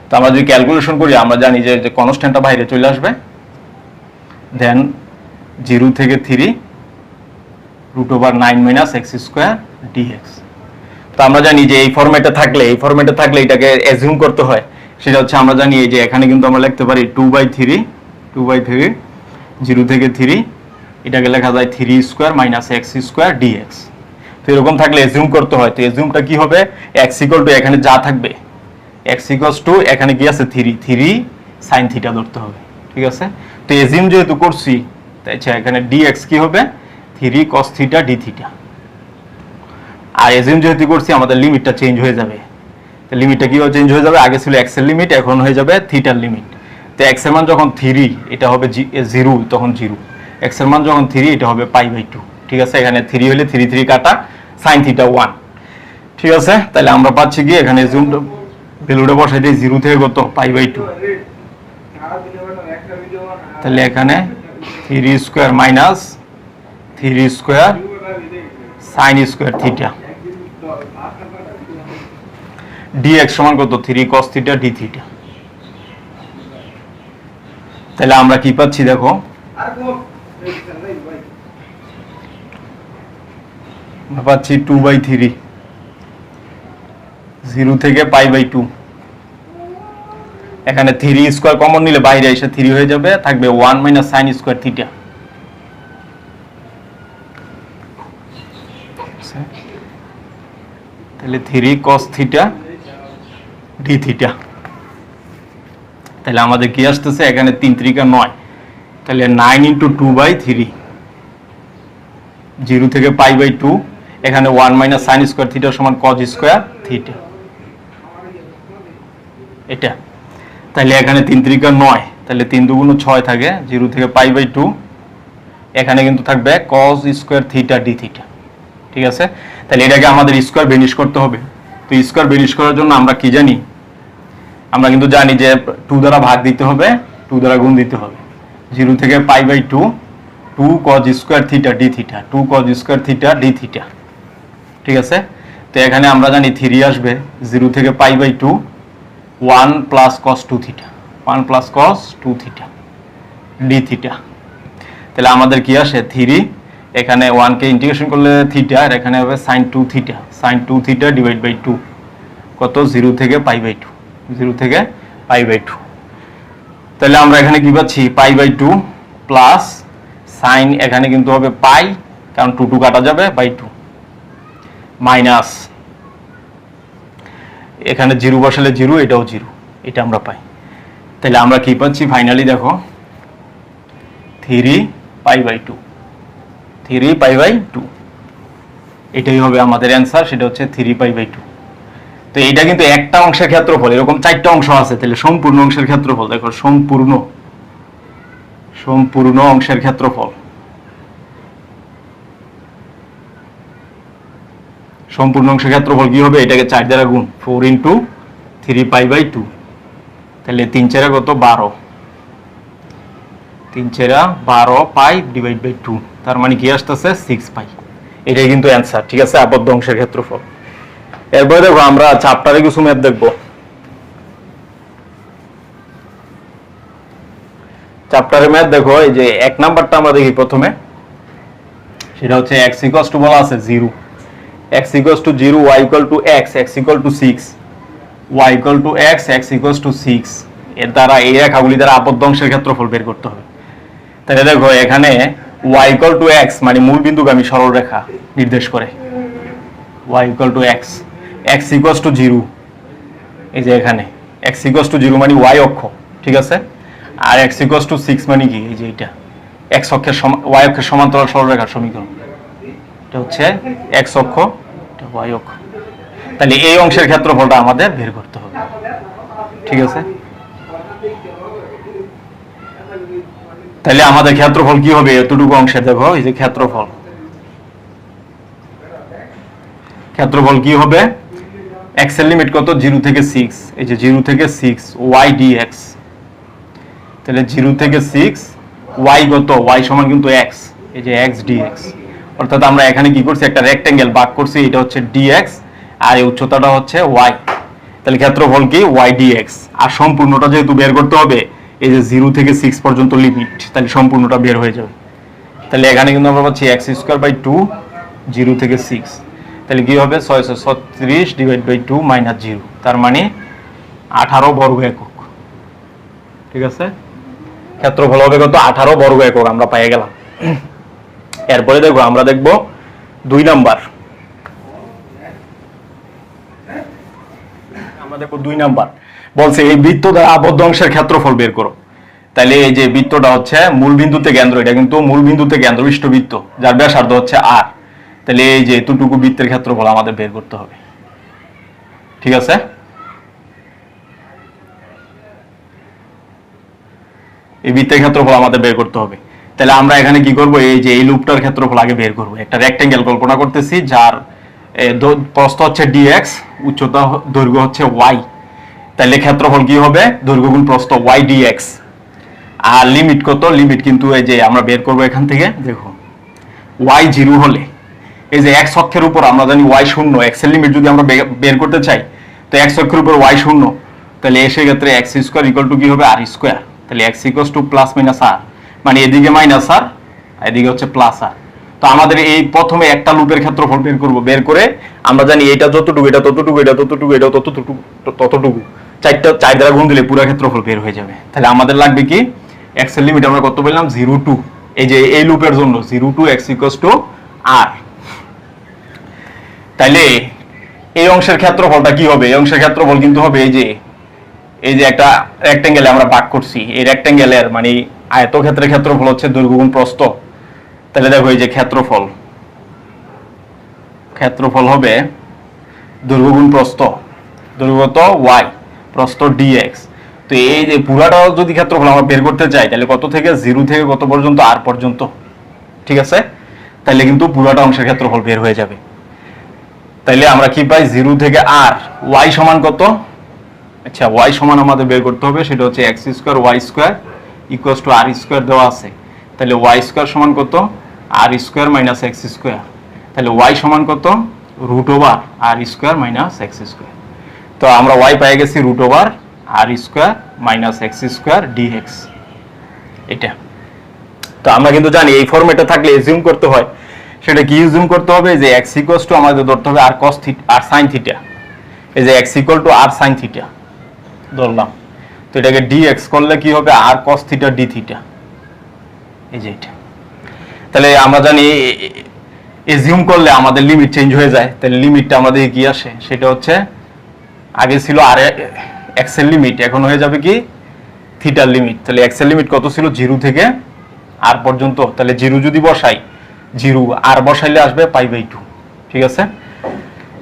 তো আমরা যদি ক্যালকুলেশন করি আমরা জানি যে কনস্ট্যান্টটা বাইরে চলে আসবে, দেন 0 থেকে 3 √9 - x² dx। তো আমরা জানি যে এই ফরম্যাটে থাকলে এটাকে অ্যাজিউম করতে হয়। সেটা হচ্ছে আমরা জানি এই যে এখানে কিন্তু আমরা লিখতে পারি 2/3 0 থেকে 3, এটাকে লেখা যায় 3² - x² dx। তো এরকম থাকলে অ্যাজিউম করতে হয়। তো অ্যাজিউমটা কি হবে? x = এখানে যা থাকবে, x = এখানে কি আছে 3 sin θ ধরতে হবে, ঠিক আছে? তো অ্যাজিউম যেহেতু করছি, আচ্ছা এখানে dx কি হবে? 3 cos θ dθ। আর অ্যাজিউম যেহেতু করছি আমাদের লিমিটটা চেঞ্জ হয়ে যাবে। তো লিমিটটা কিভাবে চেঞ্জ হয়ে যাবে? আগে ছিল x এর লিমিট, এখন হয়ে যাবে থিটার লিমিট। তো x এর মান যখন 3, এটা হবে 0, তখন 0। x এর মান যখন 3, এটা হবে π/2, ঠিক আছে? এখানে 3 হলে 3 3 কাটা, sin θ 1, ঠিক আছে? তাহলে আমরা পাচ্ছি কি এখানে অ্যাজিউম ভ্যালুটা বসাই দিই 0 থেকে কত? π/2। তাহলে এখানে 3² - 3² sin² θ dx সমান কত? 3 cos θ dθ। তাহলে আমরা কি পাচ্ছি দেখো, আমরা পাচ্ছি 2/3, 0 থেকে π/2। এখানে 3² কমন নিলে বাইরে এসে 3 হয়ে যাবে, থাকবে 1 - sin² θ। তাহলে 3 cos θ dθ। তাহলে আমাদের কি আসতেছে? এখানে 3 3 9, তাহলে 9 × 2/3, 0 থেকে π/2, এখানে 1 - sin² θ সমান cos² θ, এটা। তাহলে এখানে 3 3 9, তাহলে 3 2 6 থাকে, 0 থেকে π/2, এখানে কিন্তু থাকবে cos² θ dθ, ঠিক আছে? তাহলে এটাকে আমাদের স্কয়ার বেনিশ করতে হবে। তো স্কয়ার বেনিশ করার জন্য আমরা কি জানি? আমরা কিন্তু জানি যে 2 দ্বারা ভাগ দিতে হবে, 2 দ্বারা গুণ দিতে হবে। 0 থেকে π/2, 2 cos² θ dθ, 2 cos² θ dθ, ঠিক আছে? তো এখানে আমরা জানি 3 আসবে, 0 থেকে π/2, 1 + cos 2θ, 1 + cos 2θ dθ। তাহলে আমাদের কি আসে? 3, এখানে 1 কে ইন্টিগ্রেশন করলে θ, আর এখানে হবে sin 2θ, sin 2θ / 2, কত? 0 থেকে π/2, 0 থেকে π/2। তাহলে আমরা এখানে কি পাচ্ছি? π/2 প্লাস sin, এখানে কিন্তু হবে π, কারণ 2 2 কাটা যাবে, /2 মাইনাস, এখানে 0 বসালে 0, এটাও 0, এটা আমরা পাই। তাহলে আমরা কি পাচ্ছি ফাইনালি দেখো? 3 π/2, 3 π/2, এটাই হবে আমাদের অ্যান্সার, সেটা হচ্ছে 3 π/2। তো এটা কিন্তু একটা অংশের ক্ষেত্রফল, এরকম 4টা অংশ আছে। তাহলে সম্পূর্ণ অংশের ক্ষেত্রফল দেখো, সম্পূর্ণ অংশের ক্ষেত্রফল, সম্পূর্ণ অংশের ক্ষেত্রফল কি হবে? এটাকে 4 দ্বারা গুণ, 4 × 3 π/2, তাহলে 3 4 কত? 12, 3 4 12 π / 2, তার মানে কি আসতেছে? 6 π। এটাই কিন্তু অ্যান্সার, ঠিক আছে, আবদ্ধ অংশের ক্ষেত্রফল। এরপরে দেখো আমরা চ্যাপ্টারে কিছু ম্যাথ দেখবো। চ্যাপ্টারে ম্যাথ দেখো, এই যে 1 নাম্বারটা আমরা দেখি প্রথমে, সেটা হচ্ছে x ইকুয়ালস টু বলা আছে 0, x equals two 0, y equal to x, x equal two 6, y equal to x, x equals two 6। এর দ্বারা এই রেখাগুলি দ্বারা আবদ্ধ অংশের ক্ষেত্রফল বের করতে হবে। তাহলে দেখো এখানে y ইকুয়াল টু x মানে মূল বিন্দুগামী সরল রেখা নির্দেশ করে, y equal to x, x equals two 0, এই যে এখানে x ইকুয়ালস টু 0 মানে y অক্ষ, ঠিক আছে, আর x ইকুয়ালস টু 6 মানে কি, এই যে এটা x অক্ষের y অক্ষের সমান্তরাল সরলরেখার সমীকরণ, এটা হচ্ছে x অক্ষ, এটা y অক্ষ। তাহলে এই অংশের ক্ষেত্রফলটা আমাদের বের করতে হবে, ঠিক আছে। তাহলে আমাদের ক্ষেত্রফল কি হবে এতটুকু অংশের, দেখো এই যে ক্ষেত্রফল কি হবে, x এর লিমিট কত, 0 থেকে 6, এই যে 0 থেকে 6 y dx, তাহলে 0 থেকে 6 y কত, y সমান কিন্তু x, এই যে x dx, অর্থাৎ আমরা এখানে কি করছি, একটা রেক্টেঙ্গেল ভাগ করছি, এটা হচ্ছে dx আর এই উচ্চতাটা হচ্ছে y, তাহলে ক্ষেত্রফল কি y dx। আর সম্পূর্ণটা যেহেতু বের করতে হবে, এই যে 0 থেকে 6 পর্যন্ত লিমিট, তাহলে সম্পূর্ণটা বের হয়ে যাবে। তাহলে এখানে কিন্তু আমরা পাচ্ছি x²/2, 0 থেকে 6, তাহলে কি হবে 636 ডিভাইড বাই 2 মাইনাস 0, তার মানে 18 বর্গ একক, ঠিক আছে। ক্ষেত্রফল হবে কত, 18 বর্গ একক আমরা পেয়ে গেলাম। এরপরে দেখো আমরা দেখব 2 নাম্বার, আমরা দেখব 2 নাম্বার বলছে এই বৃত্ত দ্বারা আবদ্ধ অংশের ক্ষেত্রফল বের করো। তাহলে এই যে বৃত্তটা হচ্ছে মূল বিন্দুতে কেন্দ্র, এটা কিন্তু মূল বিন্দুতে কেন্দ্রবিষ্ট বৃত্ত যার ব্যাসার্ধ হচ্ছে r, তাহলে এই যে এতটুকু বৃত্তের ক্ষেত্রফল আমাদের বের করতে হবে, ঠিক আছে। এই বৃত্তের ক্ষেত্রফল আমাদের বের করতে হবে। তাহলে আমরা এখানে কি করব, এই যে এই লুপটার ক্ষেত্রফল আগে বের করব। একটা রেক্টেঙ্গেল কল্পনা করতেছি যার প্রস্থ হচ্ছে dx, উচ্চতা দৈর্ঘ্য হচ্ছে y, তাহলে ক্ষেত্রফল কি হবে, দৈর্ঘ্য গুণ প্রস্থ y dx। আর লিমিট কত, লিমিট কিন্তু এই যে আমরা বের করব এখান থেকে, দেখো y 0 হলে এই যে x অক্ষের উপর আমরা জানি y 0, x এর লিমিট যদি আমরা বের করতে চাই তো x অক্ষের উপর y 0, তাহলে এই ক্ষেত্রে x স্কয়ার ইকুয়াল টু কি হবে, r স্কয়ার, তাহলে x equals two plus minus r, মানে এদিকে মাইনাস r এদিকে হচ্ছে প্লাস r। তো আমাদের এই প্রথমে একটা লুপের ক্ষেত্রফল বের করব, বের করে আমরা জানি এটা যতটুকু, এটা ততটুকু, এটা ততটুকু, এটা ততটুকু, চার দ্বারা গুণ দিলে পুরো ক্ষেত্রফল বের হয়ে যাবে। তাহলে আমাদের লাগবে কি, x এর লিমিট আমরা কত পেলাম, 0 টু, এই যে এই লুপের জন্য 0 to x equals to r। তাহলে এই অংশের ক্ষেত্রফলটা কি হবে, এই অংশের ক্ষেত্রফল কিন্তু হবে এই যে একটা রেক্টেঙ্গেলে আমরা ভাগ করছি, এই রেক্টেঙ্গেলের মানে আয়তক্ষেত্রের ক্ষেত্রফল হচ্ছে দৈর্ঘ্য গুণ প্রস্থ। তাহলে দেখো এই যে ক্ষেত্রফল হবে দৈর্ঘ্য গুণ প্রস্থ, দৈর্ঘ্য তো y, প্রস্থ dx। তো এই যে পুরাটা যদি ক্ষেত্রফল আমরা বের করতে চাই তাহলে কত থেকে, 0 থেকে কত পর্যন্ত, r পর্যন্ত, ঠিক আছে। তাহলে কিন্তু পুরাটা অংশের ক্ষেত্রফল বের হয়ে যাবে। তাইলে আমরা কি পাই, 0 থেকে r, y সমান কত, আচ্ছা y সমান আমাদের বের করতে হবে, সেটা হচ্ছে x square y square equals to r square দেওয়া আছে। তাহলে y স্কয়ার সমান কত, r square minus x square, তাহলে y সমান কত, root over r square minus x square. তো আমরা y পেয়ে গেছি root over r square minus x square dx, এটা। তো আমরা কিন্তু জানি এই ফরম্যাটে থাকলে এজিউম করতে হয়, সেটা কি এজিউম করতে হবে, যে x ইকুয়ালস টু আমাদের ধরতে হবে r cos theta, r sin theta, এই যে x equal two r sin theta ধরলাম। তো এটাকে dx করলে কি হবে, r cos theta d theta, এই যে এটা। তাহলে আমরা জানি এজিউম করলে আমাদের লিমিট চেঞ্জ হয়ে যায়, তাহলে লিমিটটা আমাদের কি আসে, সেটা হচ্ছে আগে ছিল r x এর লিমিট, এখন হয়ে যাবে কি থিটার লিমিট। তাহলে x এর লিমিট কত ছিল, 0 থেকে r পর্যন্ত, তাহলে 0 যদি বসাই, 0 r বসাইলে আসবে π/2, ঠিক আছে।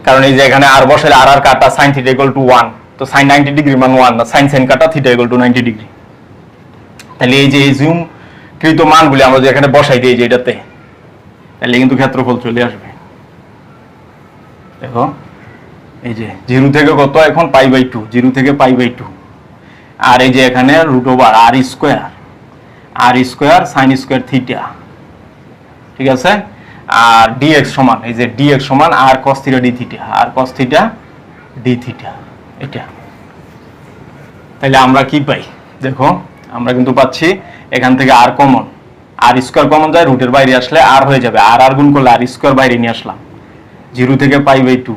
কারণ এই যে এখানে r বসাইলে r কাটা sin থিটা ইকুয়াল টু 1, তো sin 90 ডিগ্রি মান 1 না, sin কাটা থিটা ইকুয়াল টু 90 ডিগ্রি। তাহলে এই যে এজিউম কৃত মানগুলি আমরা যে এখানে বসাই দিই যে এটাতে, তাহলে কিন্তু ক্ষেত্রফল চলে আসবে। দেখো এই যে 0 থেকে কত, এখন π/2, 0 থেকে π/2, আর এই যে এখানে root over r square sin square theta, ঠিক আছে। আর dx সমান এই যে dx সমান r cos theta d theta, r cos theta d theta এটা। তাহলে আমরা কি পাই দেখো, আমরা কিন্তু পাচ্ছি এখান থেকে r common, r square common যায়, রুটের বাইরে আসলে r হয়ে যাবে, r গুণ করলে r স্কয়ার বাইরে নিয়ে আসলাম, 0 থেকে π/2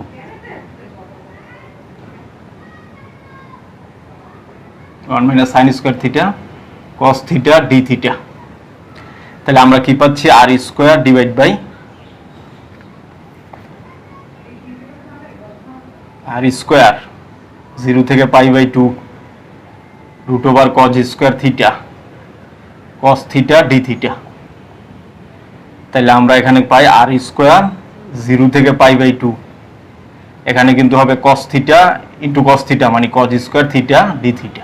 1 - sin square theta cos theta d theta. তাহলে আমরা কি পাচ্ছি r square divide by r square 0 থেকে π/2 root over cos square theta cos theta d theta. তাহলে আমরা এখানে পাই r স্কয়ার 0 থেকে π/2, এখানে কিন্তু হবে cos theta into cos theta মানে cos square theta d theta.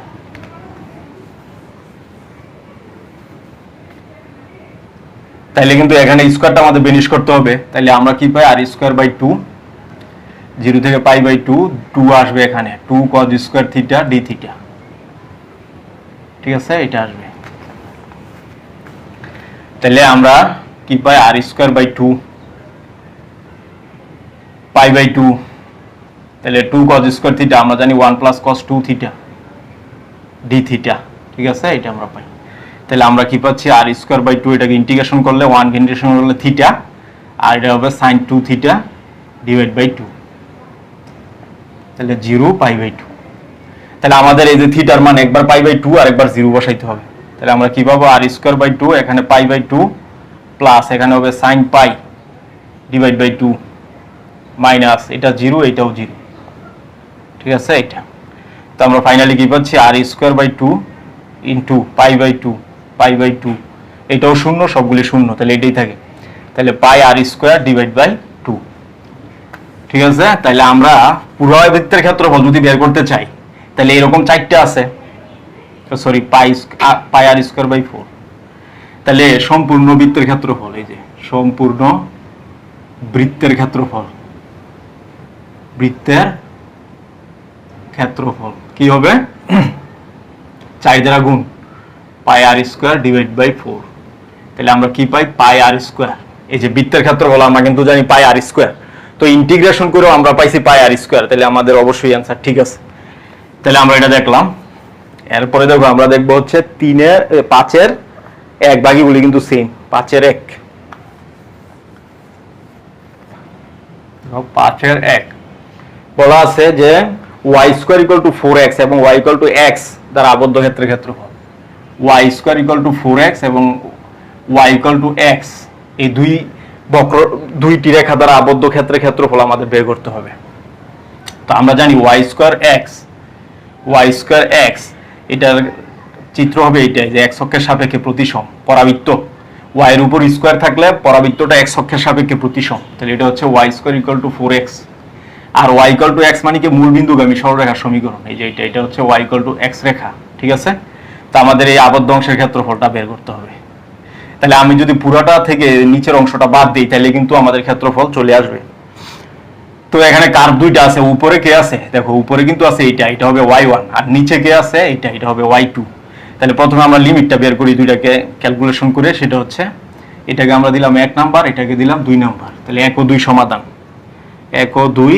তাইলে কিন্তু এখানে স্কয়ারটা আমাদের বেনিশ করতে হবে, তাহলে আমরা কি পাই r স্কয়ার বাই 2, 0 থেকে π/2 2 আসবে এখানে 2 cos square theta d theta, ঠিক আছে এটা আসবে। তাহলে আমরা কি পাই r স্কয়ার বাই 2 π/2, তাহলে 2 cos স্কয়ার থিটা আমরা জানি 1 plus cos 2 theta d theta, ঠিক আছে এটা আমরা পাই। তাহলে আমরা কি পাচ্ছি r স্কয়ার বাই 2, এটাকে ইন্টিগ্রেশন করলে 1 কে ইন্টিগ্রেশন করলে থিটা, আর এটা হবে sin 2 থিটা ডিভাইড বাই 2, তাহলে 0 π/2। তাহলে আমাদের এই যে থিটার মান একবার π/2 আর একবার 0 বসাইতে হবে। তাহলে আমরা কি পাবো r স্কয়ার বাই 2 এখানে π/2 প্লাস এখানে হবে sin π ডিভাইড বাই 2 মাইনাস এটা 0 এটাও 0, ঠিক আছে এটা। তো আমরা ফাইনালি কি পাচ্ছি r স্কয়ার বাই 2 ইনটু π/2 এটাও শূন্য, সবগুলি শূন্য, তাহলে এটাই থাকে, তাহলে পাই r স্কয়ার ডিভাইড বাই 2, ঠিক আছে। তাহলে আমরা পুরো বৃত্তের ক্ষেত্রফল যদি বের করতে চাই তাহলে এরকম চারটা আছে, sorry pi r square by 4। তাহলে সম্পূর্ণ বৃত্তের ক্ষেত্রফল, এই যে সম্পূর্ণ বৃত্তের ক্ষেত্রফল, বৃত্তের ক্ষেত্রফল কি হবে 4 দ্বারা গুণ পাই r স্কয়ার ডিভাইড বাই 4। তাহলে আমরা কি পাই পাই r স্কয়ার, এই যে বৃত্তের ক্ষেত্রফল আমরা কিন্তু জানি পাই r স্কয়ার, তো ইন্টিগ্রেশন করেও আমরা পাইছি পাই r স্কয়ার, তাহলে আমাদের অবশ্যই অ্যানসার ঠিক আছে। তাহলে আমরা এটা দেখলাম। এরপরে দেখো আমরা দেখব হচ্ছে 5 এর 1 বাকিগুলি কিন্তু সেম, 5 এর 1 5 এর 1 বলা আছে যে y square equal to 4x এবং y ইকুয়াল টু x দ্বারা আবদ্ধ ক্ষেত্রের ক্ষেত্রফল, y square equal to 4x এবং y ইকুয়াল টু x এই দুইটি রেখা দ্বারা আবদ্ধ ক্ষেত্রের ক্ষেত্রফল আমাদের বের করতে হবে। তো আমরা জানি y স্কয়ার x এটার চিত্র হবে এইটাই যে x অক্ষের সাপেক্ষে প্রতিসম পরাবৃত্ত, y এর উপর স্কয়ার থাকলে পরাবৃত্তটা x অক্ষের সাপেক্ষে প্রতিসম, তাহলে এটা হচ্ছে y square equal to 4x, আর y ইকুয়াল টু x মানে কি মূল বিন্দুগামী সরলরেখার সমীকরণ, এই যে এটা হচ্ছে y ইকুয়াল টু x রেখা, ঠিক আছে। তো আমাদের এই আবদ্ধ অংশের ক্ষেত্রফলটা বের করতে হবে। তাহলে আমি যদি পুরোটা থেকে নিচের অংশটা বাদ দিই তাহলে কিন্তু আমাদের ক্ষেত্রফল চলে আসবে। তো এখানে কার্ভ দুইটা আছে, উপরে কে আছে দেখো, উপরে কিন্তু আছে এটা হবে y1, আর নিচে কে আছে এটা হবে y2। তাহলে প্রথমে আমরা লিমিটটা বের করি দুইটাকে ক্যালকুলেশন করে, সেটা হচ্ছে এটাকে আমরা দিলাম 1 নাম্বার, এটাকে দিলাম 2 নাম্বার, তাহলে 1 ও 2 সমাধান, 1 ও 2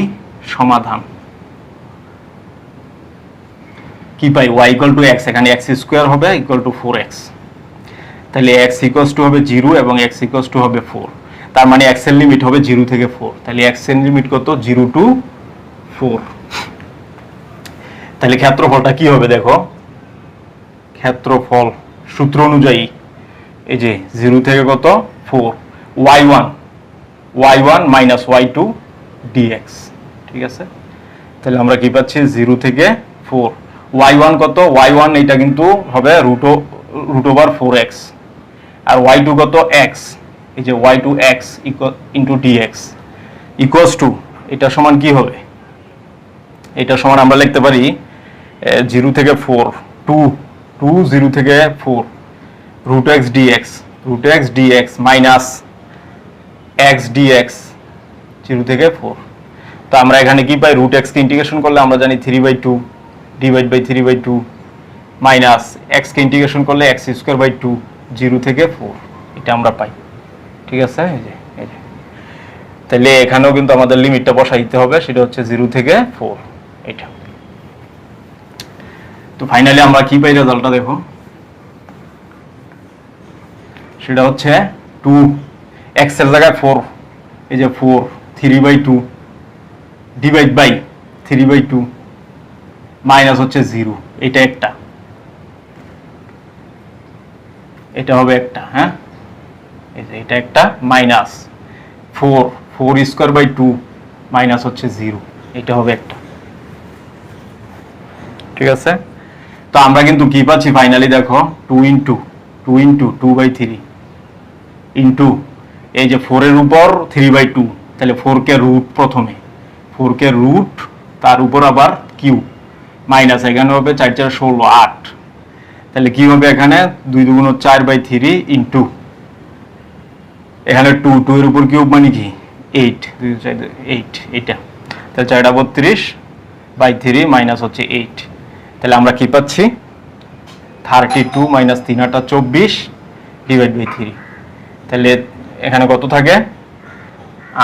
সমাধান কি পাই y ইকুয়াল টু x, এখানে x স্কয়ার হবে ইকুয়াল টু 4x, তাহলে x ইকুয়ালস টু হবে 0 এবং x ইকুয়ালস টু হবে 4, তার মানে x এর লিমিট হবে 0 থেকে 4, তাহলে x এর লিমিট কত 0 টু 4। তাহলে ক্ষেত্রফলটা কি হবে দেখো, ক্ষেত্রফল সূত্র অনুযায়ী এই যে 0 থেকে কত 4 y1 মাইনাস y2 dx, ঠিক আছে। তাহলে আমরা কি পাচ্ছি 0 থেকে 4 y1 কত, y1 এটা কিন্তু হবে রুট ওভার 4x, আর y2 কত x, এই যে y2x into dx equals to এটা সমান কি হবে, এটা সমান আমরা লিখতে পারি 0 থেকে 4 2 0 থেকে 4 root x dx minus x dx 0 থেকে 4। তো আমরা এখানে কি পাই রুট x কে ইন্টিগ্রেশন করলে আমরা জানি 3/2 ডিভাইড বাই 3/2 মাইনাস x কে ইন্টিগ্রেশন করলে x স্কয়ার বাই 2 0 থেকে 4 এটা আমরা পাই, ঠিক আছে। এই যে তাহলে এখানেও কিন্তু আমাদের লিমিটটা বসাইতে হবে, সেটা হচ্ছে 0 থেকে 4 এটা। তো ফাইনালি আমরা কি পাই রেজাল্টটা দেখো, সেটা হচ্ছে 2 x এর জায়গায় 4, এই যে 4 3/2 ডিভাইড বাই 3/2 মাইনাস হচ্ছে 0, এটা একটা, এটা হবে একটা, হ্যাঁ এই যে এটা একটা, মাইনাস 4 স্কয়ার বাই 2 মাইনাস হচ্ছে 0, এটা হবে একটা। ঠিক আছে, তো আমরা কিন্তু কি পাচ্ছি ফাইনালি দেখো 2 ইন্টু 2/3 ইন্টু এই যে 4 এর উপর 3/2, তাহলে 4 কে রুট, প্রথমে 4 কে রুট, তার উপর আবার কিউব, মাইনাস এখানে হবে 4 4 16 8, তাহলে কি হবে এখানে 2 2 4/3 ইন্টু এখানে 2 এর উপর কিউব মানে কি 8 8, এটা তাহলে 4 32/3 মাইনাস হচ্ছে 8, তাহলে আমরা কি পাচ্ছি 32 মাইনাস 3 8 24 ডিভাইড বাই 3, তাহলে এখানে কত থাকে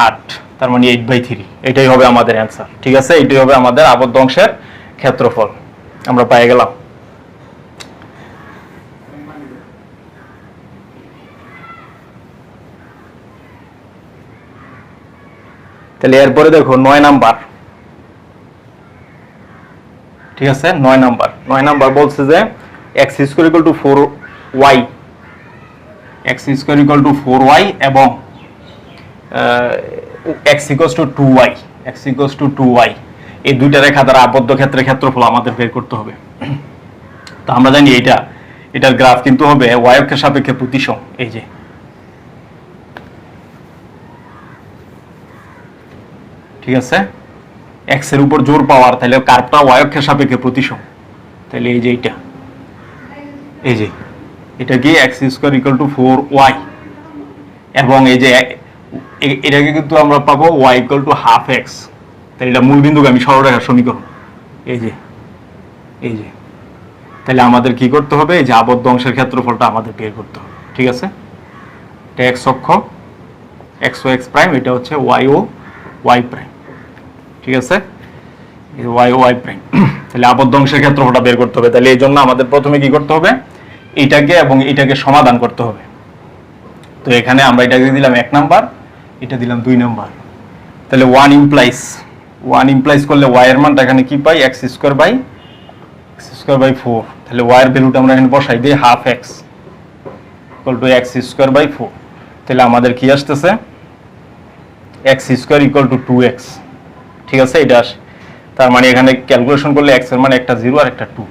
8, তার মানে 8/3, এটাই হবে আমাদের অ্যান্সার। ঠিক আছে, এটাই হবে আমাদের আবদ্ধ অংশের ক্ষেত্রফল, আমরা পেয়ে গেলাম। তাহলে এরপরে দেখো 9 নাম্বার। ঠিক আছে, 9 নাম্বার বলছে যে x square equal two 4y, x square equal two 4y এবং x equals two 2y, x equals two 2y, এই দুইটা রেখা দ্বারা আবদ্ধ ক্ষেত্রের ক্ষেত্রফল আমাদের বের করতে হবে। তো আমরা জানি এটার গ্রাফ কিন্তু হবে y অক্ষের সাপেক্ষে প্রতিসম, এই যে ঠিক আছে, x এর উপর জোর পাওয়ার, তাহলে কার্ভটা y অক্ষের সাপেক্ষে প্রতিসম, তাহলে এই যে এই যে এটা কি x square equal two 4y, এবং এই যে এটাকে কিন্তু আমরা পাবো y equal to half x, তাহলে এটা মূল বিন্দুগামী সরলরেখার সমীকরণ, এই যে তাহলে আমাদের কি করতে হবে, এই যে আবদ্ধ অংশের ক্ষেত্রফলটা আমাদের বের করতে হবে। ঠিক আছে, এটা x অক্ষ, x ও x প্রাইম, এটা হচ্ছে y ও y প্রাইম। ঠিক আছে, এই y ও y প্রাইম, তাহলে আবদ্ধ অংশের ক্ষেত্রফলটা বের করতে হবে। তাহলে এই জন্য আমাদের প্রথমে কি করতে হবে, এটাকে এবং এটাকে সমাধান করতে হবে। তো এখানে আমরা এটাকে দিলাম 1 নাম্বার, এটা দিলাম 2 নাম্বার, তাহলে 1 ইমপ্লাইজ করলে y এর মানটা এখানে কি পাই, x স্কয়ার বাই 4, তাহলে y এর ভ্যালুটা আমরা এখানে বসাই দিই half x equal to x square by 4, তাহলে আমাদের কি আসতেছে x square equal two 2x। ঠিক আছে, এটা আসে, তার মানে এখানে ক্যালকুলেশন করলে x এর মান একটা 0 আর একটা 2,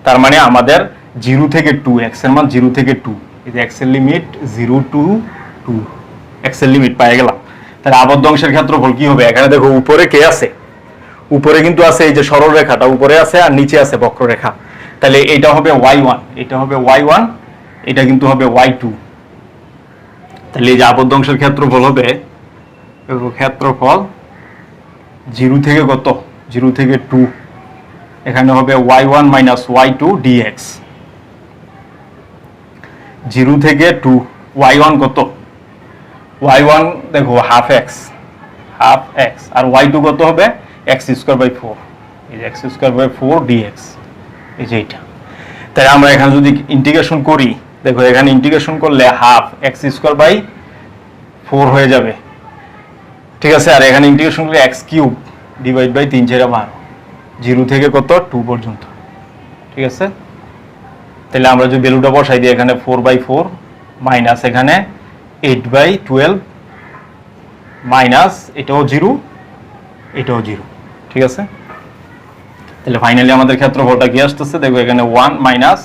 তার মানে আমাদের 0 থেকে 2, x এর মান 0 থেকে 2, এই যে x এর লিমিট 0 টু 2, x এর লিমিট পেয়ে গেলাম। তাহলে আবদ্ধ অংশের ক্ষেত্রফল কি হবে, এখানে দেখো উপরে কে আছে, উপরে কিন্তু আছে এই যে সরল রেখাটা উপরে আছে, আর নিচে আছে বক্ররেখা, তাহলে এটা হবে y1, এটা হবে y1, এটা কিন্তু হবে y2, তাহলে এই যে আবদ্ধ অংশের ক্ষেত্রফল হবে, ক্ষেত্রফল 0 থেকে কত, 0 থেকে 2, এখানে হবে y1 মাইনাস y2 dx, 0 থেকে 2, y1 কত, y1 দেখো হাফ x, আর y2 কত হবে x স্কয়ার বাই 4, এই যে x স্কয়ার বাই 4 dx, এই যে এটা। তাই আমরা এখানে যদি ইন্টিগ্রেশন করি, দেখো এখানে ইন্টিগ্রেশন করলে হাফ x স্কয়ার বাই 4 হয়ে যাবে। ঠিক আছে, আর এখানে ইন্টিগ্রেশন করলে x কিউব ডিভাইড বাই 3 4 12, 0 থেকে কত 2 পর্যন্ত। ঠিক আছে, তাহলে আমরা যদি ভ্যালুটা বসাই দিই, এখানে 4/4 মাইনাস এখানে 8/12 মাইনাস এটাও 0, এটাও 0। ঠিক আছে, তাহলে ফাইনালি আমাদের ক্ষেত্রফলটা কি আসতেছে, দেখো এখানে 1 মাইনাস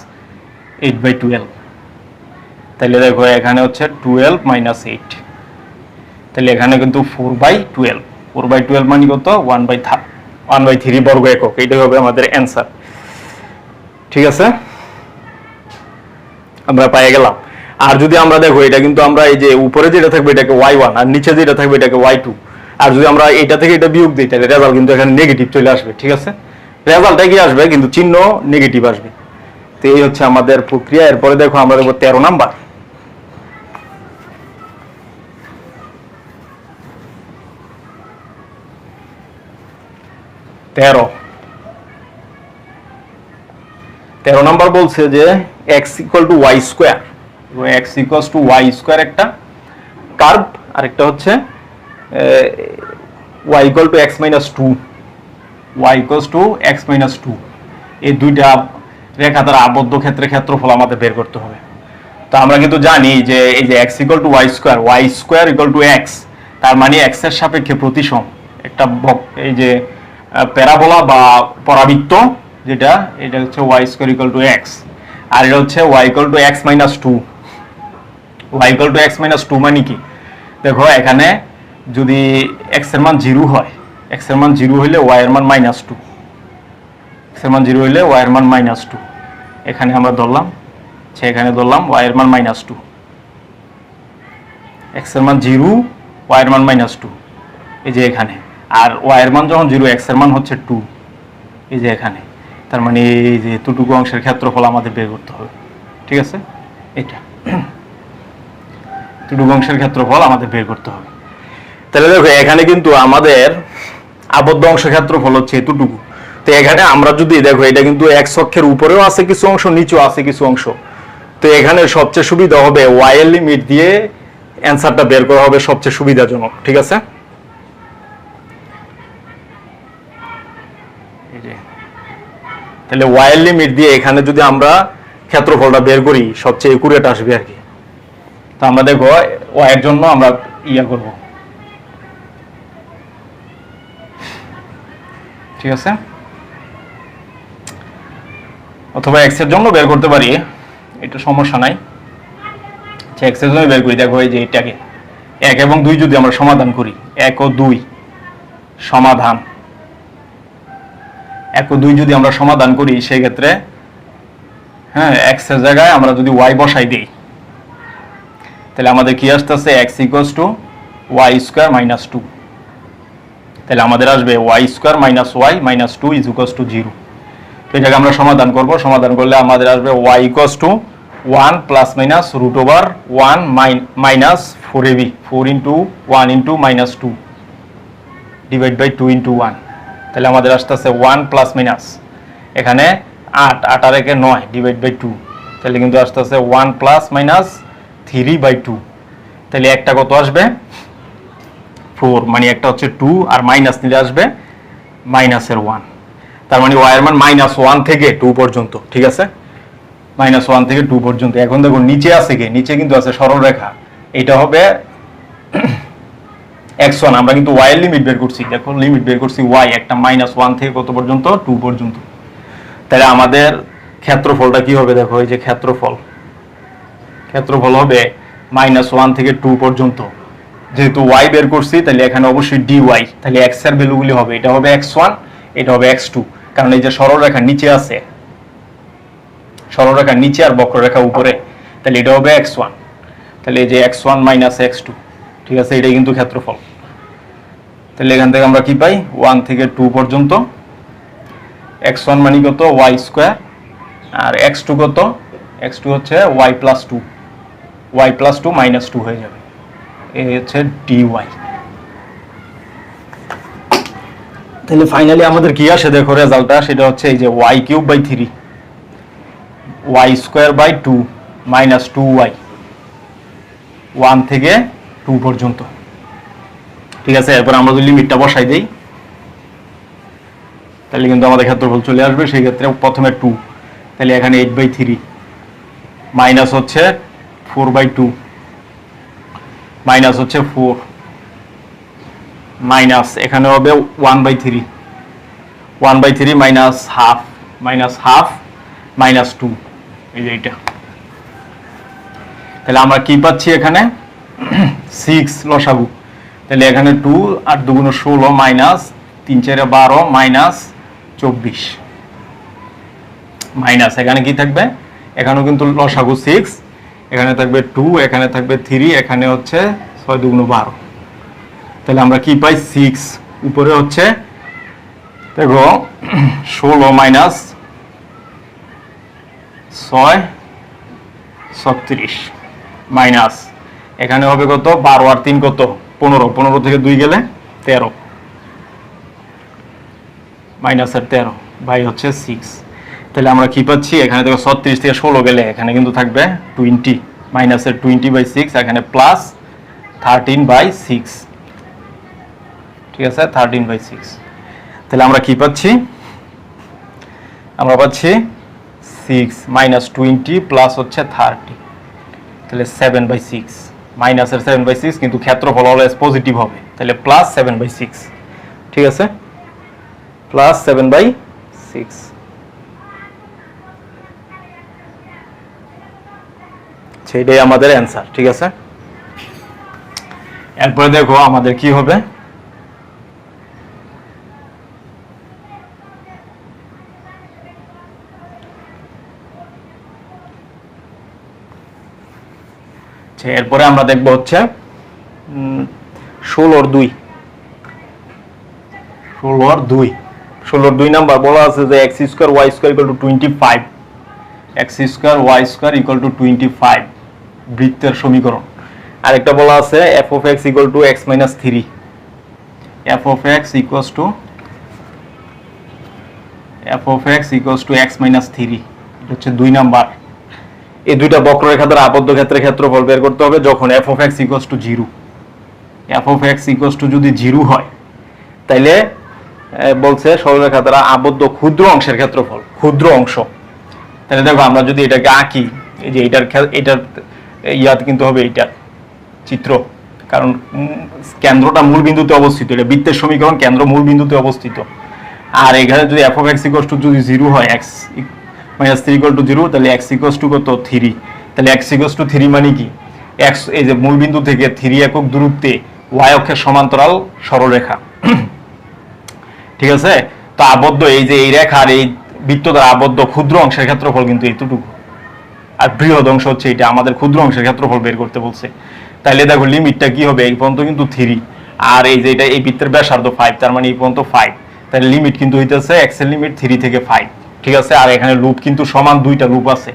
8/12, তাহলে দেখো এখানে হচ্ছে 12 মাইনাস 8, তাহলে এখানে কিন্তু 4/12 মানে কত 1/3 বর্গ একক, এটাই হবে আমাদের অ্যান্সার। ঠিক আছে, আমরা পেয়ে গেলাম। আর যদি আমরা দেখো এটা কিন্তু আমরা এই যে উপরে যেটা থাকবে এটাকে y1, আর নিচে যেটা থাকবে এটাকে y2, আর যদি আমরা এটা থেকে এটা বিয়োগ দিই, তাহলে রেজাল্ট কিন্তু এখানে নেগেটিভ চলে আসবে। ঠিক আছে, রেজাল্টটা কি আসবে, কিন্তু চিহ্ন নেগেটিভ আসবে। তো এই হচ্ছে আমাদের প্রক্রিয়া। এরপরে দেখো আমরা দেখবো 13 নাম্বার। 13 নম্বর বলছে যে x equal to y square, x equal to y square একটা কার্ভ, আর একটা হচ্ছে y equal to x minus 2, y equal to x minus 2, এই দুইটা রেখা দ্বারা আবদ্ধ ক্ষেত্রের ক্ষেত্রফল আমাদের বের করতে হবে। তো আমরা কিন্তু জানি যে এই যে x equal to y square equal to x, তার মানে x এর সাপেক্ষে প্রতিসম একটা এই যে প্যারাবোলা বা পরাবৃত্ত যেটা, এটা হচ্ছে y square equal to x, আর এটা হচ্ছে y equal to x minus 2। y equal to x minus 2 মানে কি, দেখো এখানে যদি x এর মান 0 হয়, x এর মান 0 হইলে y এর মান মাইনাস 2, x এর মান 0 হইলে y এর মান মাইনাস 2, এখানে আমরা ধরলাম, এখানে ধরলাম y এর মান মাইনাস 2, x এর মান 0, y এর মান মাইনাস 2, এই যে এখানে, আর y এর মান যখন 0, x এর মান হচ্ছে 2, এই যে এখানে। তার মানে এই যে এতটুকু অংশের ক্ষেত্রফল আমাদের বের করতে হবে, ঠিক আছে, এটা এতটুকু অংশের ক্ষেত্রফল আমাদের বের করতে হবে। তাহলে দেখো এখানে কিন্তু আমাদের আবদ্ধ অংশের ক্ষেত্রফল হচ্ছে এতটুকু। তো এখানে আমরা যদি দেখো, এটা কিন্তু x অক্ষের উপরেও আছে কিছু অংশ, নিচেও আছে কিছু অংশ। তো এখানে সবচেয়ে সুবিধা হবে y এর লিমিট দিয়ে অ্যান্সারটা বের করা হবে সবচেয়ে সুবিধাজনক, ঠিক আছে। তাহলে y এর লিমিট দিয়ে এখানে যদি আমরা ক্ষেত্রফলটা বের করি সবচেয়ে একুরেট আসবে আর কি। তো আমরা দেখো y এর জন্য আমরা ইয়া করব, ঠিক আছে, অথবা x এর জন্য বের করতে পারি, এটা সমস্যা নাই। x এর জন্য বের করি, দেখো এই যে এটাকে 1 এবং 2 যদি আমরা সমাধান করি, 1 ও 2 সমাধান, 1 ও 2 যদি আমরা সমাধান করি সেই ক্ষেত্রে হ্যাঁ x এর জায়গায় আমরা যদি y বসাই দেই, তাহলে আমাদের কি আসতেছে x equals two y square minus 2, তাহলে আমাদের আসবে y square minus y minus 2 is equals to 0। তো এটাকে আমরা সমাধান করব, সমাধান করলে আমাদের আসবে y equals to 1 plus minus root over 1 minus 4ab, 4 into 1 into minus 2 divide by 2 into 1, তাহলে আমাদের আসতেছে 1 প্লাস মাইনাস এখানে 8 আর 1 9 ডিভাইড বাই 2, তাহলে কিন্তু আসতেছে 1 প্লাস মাইনাস 3 বাই 2, তাহলে একটা কত আসবে 4, মানে একটা হচ্ছে 2 আর মাইনাস নিলে আসবে মাইনাসের 1, তার মানে y এর মান -1 থেকে 2 পর্যন্ত, ঠিক আছে, -1 থেকে 2 পর্যন্ত। এখন দেখো নিচে আছে কি, নিচে কিন্তু আছে সরল রেখা, এটা হবে x1, আমরা কিন্তু y এর লিমিট বের করছি, দেখো লিমিট বের করছি y একটা -1 থেকে কত পর্যন্ত 2 পর্যন্ত। তাহলে আমাদের ক্ষেত্রফলটা কি হবে, দেখো এই যে ক্ষেত্রফল হবে -1 থেকে 2 পর্যন্ত, যেহেতু y বের করছি তাহলে এখানে অবশ্যই dy, তাহলে x এর ভ্যালুগুলি হবে, এটা হবে x1, এটা হবে x2, কারণ এই যে সরলরেখা নিচে আছে, সরলরেখা নিচে আর বক্ররেখা উপরে, তাহলে এটা হবে x1, তাহলে এই যে x1 মাইনাস x2, ঠিক আছে, এটাই কিন্তু ক্ষেত্রফল। তাহলে এখান থেকে আমরা কি পাই, 1 থেকে 2 পর্যন্ত, x1 মানে কত y স্কয়ার, আর x2 কত, x2 হচ্ছে y plus 2, y plus 2 minus 2 হয়ে যাবে, এই হচ্ছে dy। তাহলে ফাইনালি আমাদের কি আসে দেখো রেজাল্টটা, সেটা হচ্ছে এই যে y cube by 3, y square by 2 minus 2y 1 থেকে 2 পর্যন্ত, ঠিক আছে। এরপর আমরা যদি লিমিটটা বসাই দেই তাহলে কিন্তু আমাদের ক্ষেত্রফল চলে আসবে, সেই ক্ষেত্রে প্রথমে 2, তাহলে এখানে 8/3 মাইনাস হচ্ছে 4/2 মাইনাস হচ্ছে 4 মাইনাস এখানে হবে 1/3 মাইনাস হাফ মাইনাস 2, এই যে এটা। তাহলে আমরা কি পাচ্ছি এখানে 6 লসাগু, তাহলে এখানে 2 আর 2 গুণ 16 মাইনাস 3 4 12 মাইনাস 24 মাইনাস এখানে কি থাকবে, এখানেও কিন্তু লসাগু 6, এখানে থাকবে 2, এখানে থাকবে 3, এখানে হচ্ছে 6 2 গুণ 12, তাহলে আমরা কি পাই 6, উপরে হচ্ছে দেখো 16 মাইনাস 6 36 মাইনাস এখানে হবে কত 12 আর 3 কত 15, 15 থেকে 2 গেলে 13, মাইনাসের 13 বাই হচ্ছে 6। তাহলে আমরা কি পাচ্ছি, এখানে দেখো 36 থেকে 16 গেলে এখানে কিন্তু থাকবে 20, মাইনাসের 20/6, এখানে প্লাস 13/6, ঠিক আছে 13/6। তাহলে আমরা কি পাচ্ছি, আমরা পাচ্ছি 6 মাইনাস 20 প্লাস হচ্ছে 30, তাহলে 7/6, মাইনাসের 7/6, কিন্তু ক্ষেত্রফল অলওয়েজ পজিটিভ হবে, তাহলে প্লাস 7/6, ঠিক আছে প্লাস 7/6। সেটাই আমাদের অ্যান্সার, ঠিক আছে। এরপরে দেখো আমাদের কি হবে, এরপরে আমরা দেখবো হচ্ছে 16/2। 16/2 নাম্বার বলা আছে যে x square y square equal two 25, x square y square equal two 25 বৃত্তের সমীকরণ। আরেকটা বলা আছে f of x equal to x minus 3, f of x equals two x minus 3, এটা হচ্ছে 2 নাম্বার। এই দুইটা বক্ররেখা দ্বারা আবদ্ধ ক্ষেত্রের ক্ষেত্রফল বের করতে হবে যখন f of x equals two 0। f of x equals two যদি 0 হয় তাহলে বলছে সরলরেখা দ্বারা আবদ্ধ ক্ষুদ্র অংশের ক্ষেত্রফল, ক্ষুদ্র অংশ। তাহলে দেখো আমরা যদি এটাকে আঁকি, এই যে এটার ইয়াদ কিন্তু হবে এইটার চিত্র, কারণ কেন্দ্রটা মূল বিন্দুতে অবস্থিত, এটা বৃত্তের সমীকরণ, কেন্দ্র মূল বিন্দুতে অবস্থিত। আর এখানে যদি f of x equals two যদি 0 হয়, x মাইনাস 3 ইকুয়াল টু 0, তাহলে x ইকুয়ালস টু কত 3, তাহলে x ইকুয়ালস টু 3 মানে কি, x এই যে মূল বিন্দু থেকে 3 একক দূরত্বে y অক্ষের সমান্তরাল সরলরেখা, ঠিক আছে। তো আবদ্ধ এই যে এই রেখার এই বৃত্ত দ্বারা আবদ্ধ ক্ষুদ্র অংশের ক্ষেত্রফল কিন্তু এইটুকু, আর বৃহৎ অংশ হচ্ছে এটা, আমাদের ক্ষুদ্র অংশের ক্ষেত্রফল বের করতে বলছে। তাইলে দেখো লিমিটটা কি হবে, এই পর্যন্ত কিন্তু 3, আর এই যে এটা এই বৃত্তের ব্যাসার্ধ 5, তার মানে এই পর্যন্ত 5, তাহলে লিমিট কিন্তু হইতেছে x এর লিমিট 3 থেকে 5, ঠিক আছে। আর এখানে লুপ কিন্তু সমান, দুইটা লুপ আছে,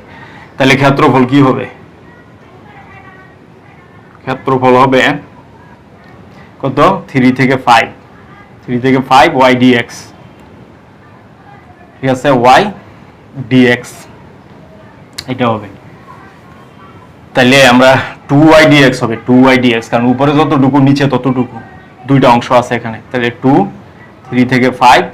তাহলে ক্ষেত্রফল কি হবে, ক্ষেত্রফল হবে কত 3 থেকে 5 y dx, ঠিক আছে y dx এটা হবে। তাহলে আমরা 2y dx হবে, 2y dx, কারণ উপরে যতটুকু নিচে ততটুকু, দুইটা অংশ আছে এখানে, তাহলে 2 3 থেকে 5,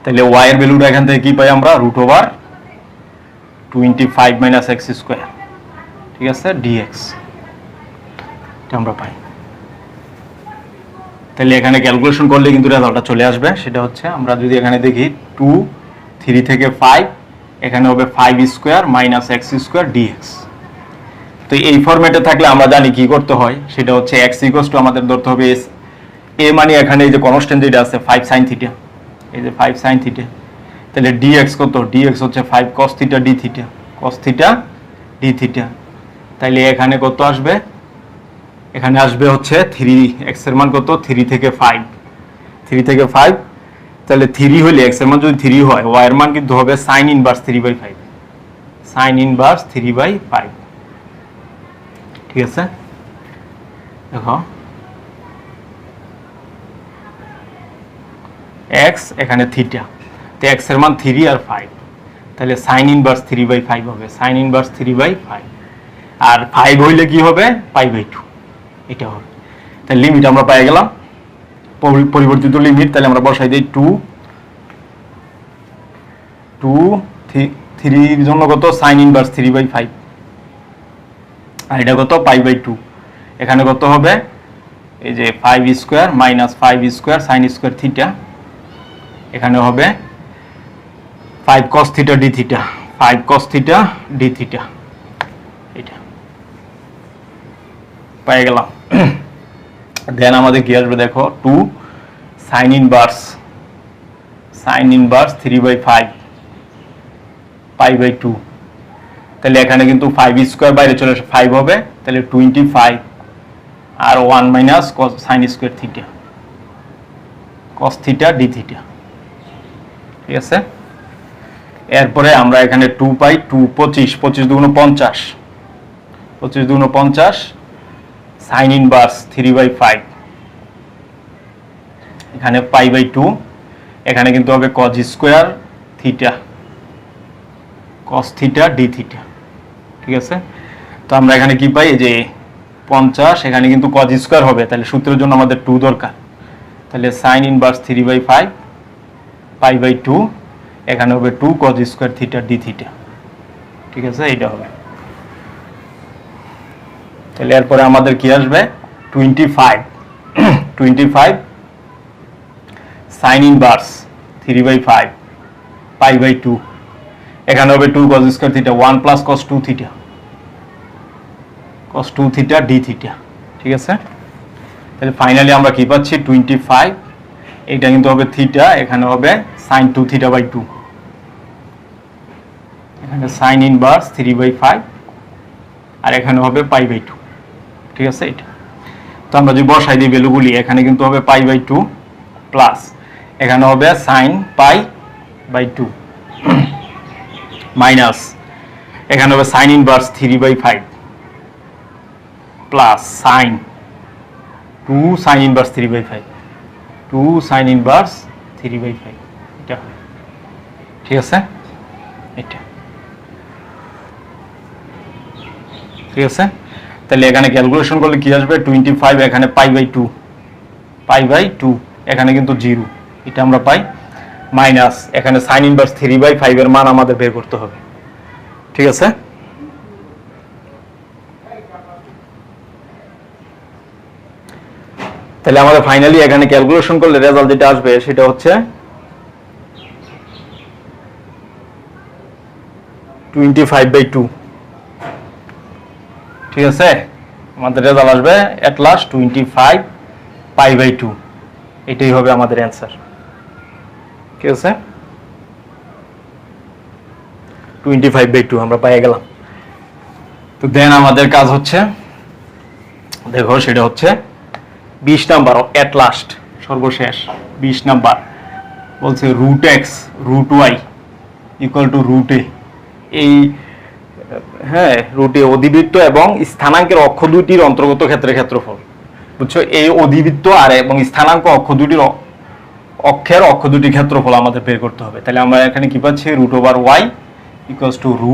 তাহলে y এর ভ্যালুটা এখান থেকে কি পাই আমরা, √25 মাইনাস x স্কয়ার, ঠিক আছে dx, এটা আমরা পাই। তাহলে এখানে ক্যালকুলেশন করলে কিন্তু রেজাল্টটা চলে আসবে, সেটা হচ্ছে আমরা যদি এখানে দেখি 2 3 থেকে 5, এখানে হবে 5 square minus x square dx। তো এই ফরম্যাটে থাকলে আমরা জানি কি করতে হয়, সেটা হচ্ছে x ইকুয়ালস টু আমাদের ধরতে হবে a মানে এখানে এই যে কনস্ট্যান্ট যেটা আছে 5 sin থিটা, এই যে 5 sin থিটা, তাহলে dx কত, dx হচ্ছে 5 cos theta d theta, cos theta d theta. তাহলে এখানে কত আসবে, এখানে আসবে হচ্ছে 3, x এর মান কত 3 থেকে 5, 3 থেকে 5, তাহলে 3 হলে x এর মান যদি 3 হয়, y এর মান কিন্তু হবে sin ইনভার্স 3/5, sin ইনভার্স 3/5, ঠিক আছে। দেখো x এখানে থিটা, তো x এর মান 3 আর 5, তাহলে sin ইনভার্স 3/5 হবে, sin ইনভার্স 3/5, আর 5 হইলে কি হবে π/2, এটা হবে। তাহলে লিমিট আমরা পেয়ে গেলাম, পরিবর্তিত লিমিট। তাহলে আমরা বসাই দিই 2 3 এর জন্য কত sin ইনভার্স 3/5, আর এটা কত π/2, এখানে কত হবে এই যে 5 square minus 5 square sin square theta, এখানে হবে 5 cos theta d theta, 5 cos theta d theta, এটা পেয়ে গেলাম। দেন আমাদের কি আসবে দেখো 2 sin ইনভার্স 3/5 π/2, তাহলে এখানে কিন্তু 5 স্কয়ার বাইরে চলে আসে 5 হবে, তাহলে 25 আর 1 minus sin square theta, cos theta d theta, ঠিক আছে। এরপরে আমরা এখানে 2 পাই, 2 25 25 দুগুণ 50, 25 দুগুণ 50 sin ইনভার্স 3/5, এখানে π/2, এখানে কিন্তু হবে cos square theta cos theta d theta. ঠিক আছে, তো আমরা এখানে কি পাই, এই যে 50, এখানে কিন্তু cos স্কয়ার হবে, তাহলে সূত্রের জন্য আমাদের 2 দরকার, তাহলে sin ইনভার্স 3/5 π/2, এখানে হবে 2 cos square theta d theta. ঠিক আছে, এটা হবে। তাহলে এরপরে আমাদের কি আসবে, 25 sin ইনভার্স 3/5 π/2, এখানে হবে 2 cos square theta 1 plus cos 2 theta d theta. ঠিক আছে, তাহলে ফাইনালি আমরা কি পাচ্ছি, 25, এটা কিন্তু হবে থিটা, এখানে হবে sin 2 θ/2, এখানে sin ইনভার্স 3/5, আর এখানে হবে π/2। ঠিক আছে, এটা তো আমরা যদি বসাই দিই ভ্যালুগুলি, এখানে কিন্তু হবে π/2 প্লাস এখানে হবে sin π/2 মাইনাস এখানে হবে sin inverse 3/5 plus sin 2 sin inverse 3/5 এটা হবে। ঠিক আছে, এটা ঠিক আছে, তাহলে এখানে ক্যালকুলেশন করলে কি আসবে, 25, এখানে π/2 এখানে কিন্তু 0, এটা আমরা পাই, মাইনাস এখানে sin ইনভার্স 3/5 এর মান আমাদের বের করতে হবে। ঠিক আছে, তাহলে আমাদের ফাইনালি এখানে ক্যালকুলেশন করলে রেজাল্ট যেটা আসবে সেটা হচ্ছে 25/2। ঠিক আছে, আমাদের রেজাল্ট আসবে এট লাস্ট 25 π/2, এটাই হবে আমাদের অ্যান্সার। ঠিক আছে, 25/2 আমরা পেয়ে গেলাম। তো দেন আমাদের কাজ হচ্ছে, দেখো সেটা হচ্ছে 20 নাম্বার, এট লাস্ট সর্বশেষ 20 নাম্বার বলছে √x √y = √a, এই হ্যাঁ √a অধিবৃত্ত এবং স্থানাঙ্কের অক্ষ দুটির অন্তর্গত ক্ষেত্রের ক্ষেত্রফল। বুঝছো, এই অধিবৃত্ত আর এবং স্থানাঙ্ক অক্ষ দুটির অক্ষের অক্ষ দুটির ক্ষেত্রফল আমাদের বের করতে হবে। তাহলে আমরা এখানে কি পাচ্ছি, √y = √a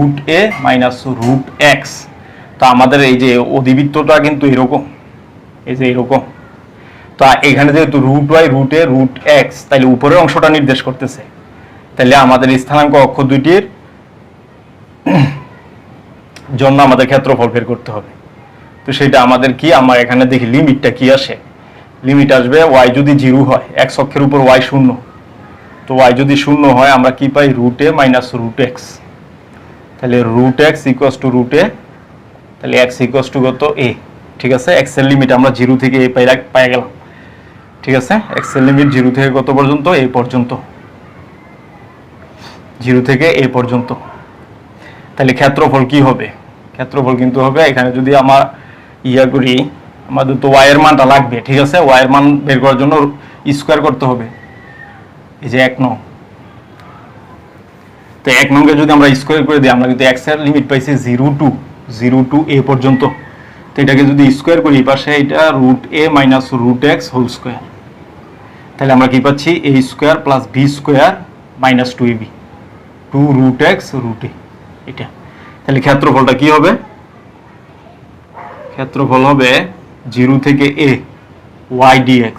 মাইনাস √x। তো আমাদের এই যে অধিবৃত্তটা কিন্তু এরকম, এই যে এরকম, তো এখানে যেহেতু √y √a √x, তাহলে উপরের অংশটা নির্দেশ করতেছে, তাহলে আমাদের স্থানাঙ্ক অক্ষ দুটির জন্য আমাদের ক্ষেত্রফল বের করতে হবে। তো সেটা আমাদের কি, আমার এখানে দেখি লিমিটটা কি আসে, লিমিট আসবে y যদি 0 হয়, x অক্ষের উপর y 0, তো y যদি 0 হয় আমরা কি পাই, √a মাইনাস √x, তাহলে √x = √a, তাহলে x = কত, a। ঠিক আছে, x এর লিমিট আমরা 0 থেকে a পাই গেলাম। ঠিক আছে, x এর লিমিট 0 থেকে কত পর্যন্ত, a পর্যন্ত, 0 থেকে a পর্যন্ত। তাহলে ক্ষেত্রফল কি হবে, ক্ষেত্রফল কিন্তু হবে, এখানে যদি আমরা করি, আমাদের তো y এর মানটা লাগবে। ঠিক আছে, y এর মান বের করার জন্য স্কয়ার করতে হবে, এই যে 1 নং, তো 1 নংকে যদি আমরা স্কয়ার করে দিই, আমরা কিন্তু x এর লিমিট পাইছি 0 to a পর্যন্ত, তো এটাকে যদি স্কয়ার করি এই পাশে, এটা √a minus √x whole square, তাহলে আমরা কি পাচ্ছি, a square plus b square minus 2ab, 2√x √a, এটা। তাহলে ক্ষেত্রফলটা কি হবে, ক্ষেত্রফল হবে 0 থেকে a y dx,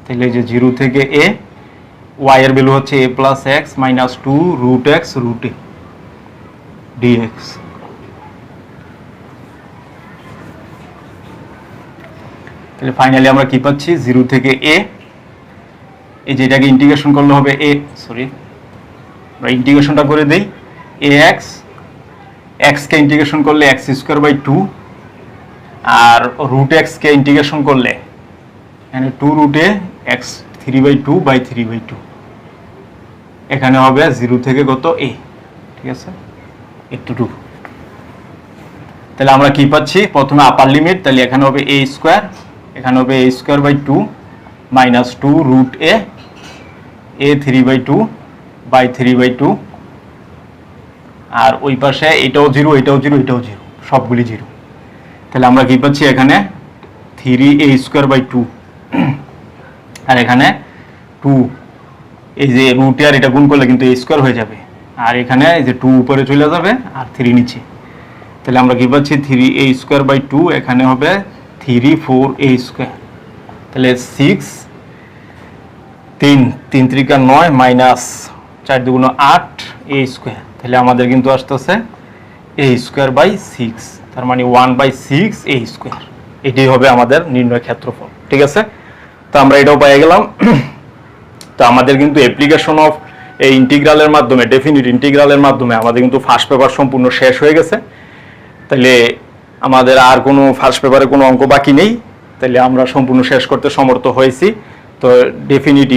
তাহলে এই যে 0 থেকে a, y এর ভ্যালু হচ্ছে a plus x minus 2√x √a dx। তাহলে ফাইনালি আমরা কি পাচ্ছি, 0 থেকে a, এই যে এটাকে ইন্টিগ্রেশন করলে হবে আমরা ইন্টিগ্রেশনটা করে দেই, ax, x কে ইন্টিগ্রেশন করলে x²/2, আর √x কে ইন্টিগ্রেশন করলে এখানে 2√a x 3/2/3/2, এখানে হবে 0 থেকে কত, a। ঠিক আছে, একটু 2, তাহলে আমরা কি পাচ্ছি, প্রথমে আপার লিমিট, তাহলে এখানে হবে a², এখানে হবে a²/2 মাইনাস 2√a a 3/2/3/2, আর ওই পাশে এটাও 0 এটাও 0 এটাও 0, সবগুলি 0। তাহলে আমরা কি পাচ্ছি, এখানে 3a² 2 আর এখানে 2, এই যে রুটে আর এটা গুণ করলে কিন্তু a স্কয়ার হয়ে যাবে, আর এখানে এই যে 2 উপরে চলে যাবে আর 3 নিচে, তাহলে আমরা কি পাচ্ছি 3a স্কয়ার বাই 2, এখানে হবে 3 4a স্কয়ার, তাহলে 6 3 3 3 9 মাইনাস 4 2 8 a স্কয়ার, তাহলে আমাদের কিন্তু আসতেছে a স্কয়ার বাই 6, তার মানে 1/6 a স্কয়ার, এটাই হবে আমাদের নির্ণয় ক্ষেত্রফল। ঠিক আছে, তো আমরা এটাও পেয়ে গেলাম। তো আমাদের কিন্তু অ্যাপ্লিকেশন অফ এই ইন্টিগ্রালের মাধ্যমে, ডেফিনিট ইন্টিগ্রালের মাধ্যমে আমাদের কিন্তু ফার্স্ট পেপার সম্পূর্ণ শেষ হয়ে গেছে। তাহলে আমাদের আর কোনো ফার্স্ট পেপারে কোনো অঙ্ক বাকি নেই, তাহলে আমরা সম্পূর্ণ শেষ করতে সমর্থ হয়েছি। তো ডেফিনিট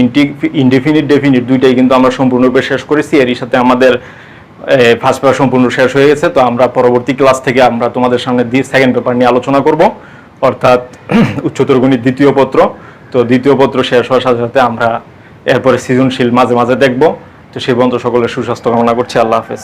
ইনডেফিনিট ডেফিনিট দুইটাই কিন্তু আমরা সম্পূর্ণরূপে শেষ করেছি, এরই সাথে আমাদের ফার্স্ট পেপার সম্পূর্ণ শেষ হয়ে গেছে। তো আমরা পরবর্তী ক্লাস থেকে আমরা তোমাদের সামনে সেকেন্ড পেপার নিয়ে আলোচনা করব, অর্থাৎ উচ্চতর গণিত দ্বিতীয় পত্র। তো দ্বিতীয় পত্র শেষ হওয়ার সাথে সাথে আমরা এরপরে সৃজনশীল মাঝে মাঝে দেখব। তো সেই পর্যন্ত সকলের সুস্বাস্থ্য কামনা করছি। আল্লাহ হাফেজ।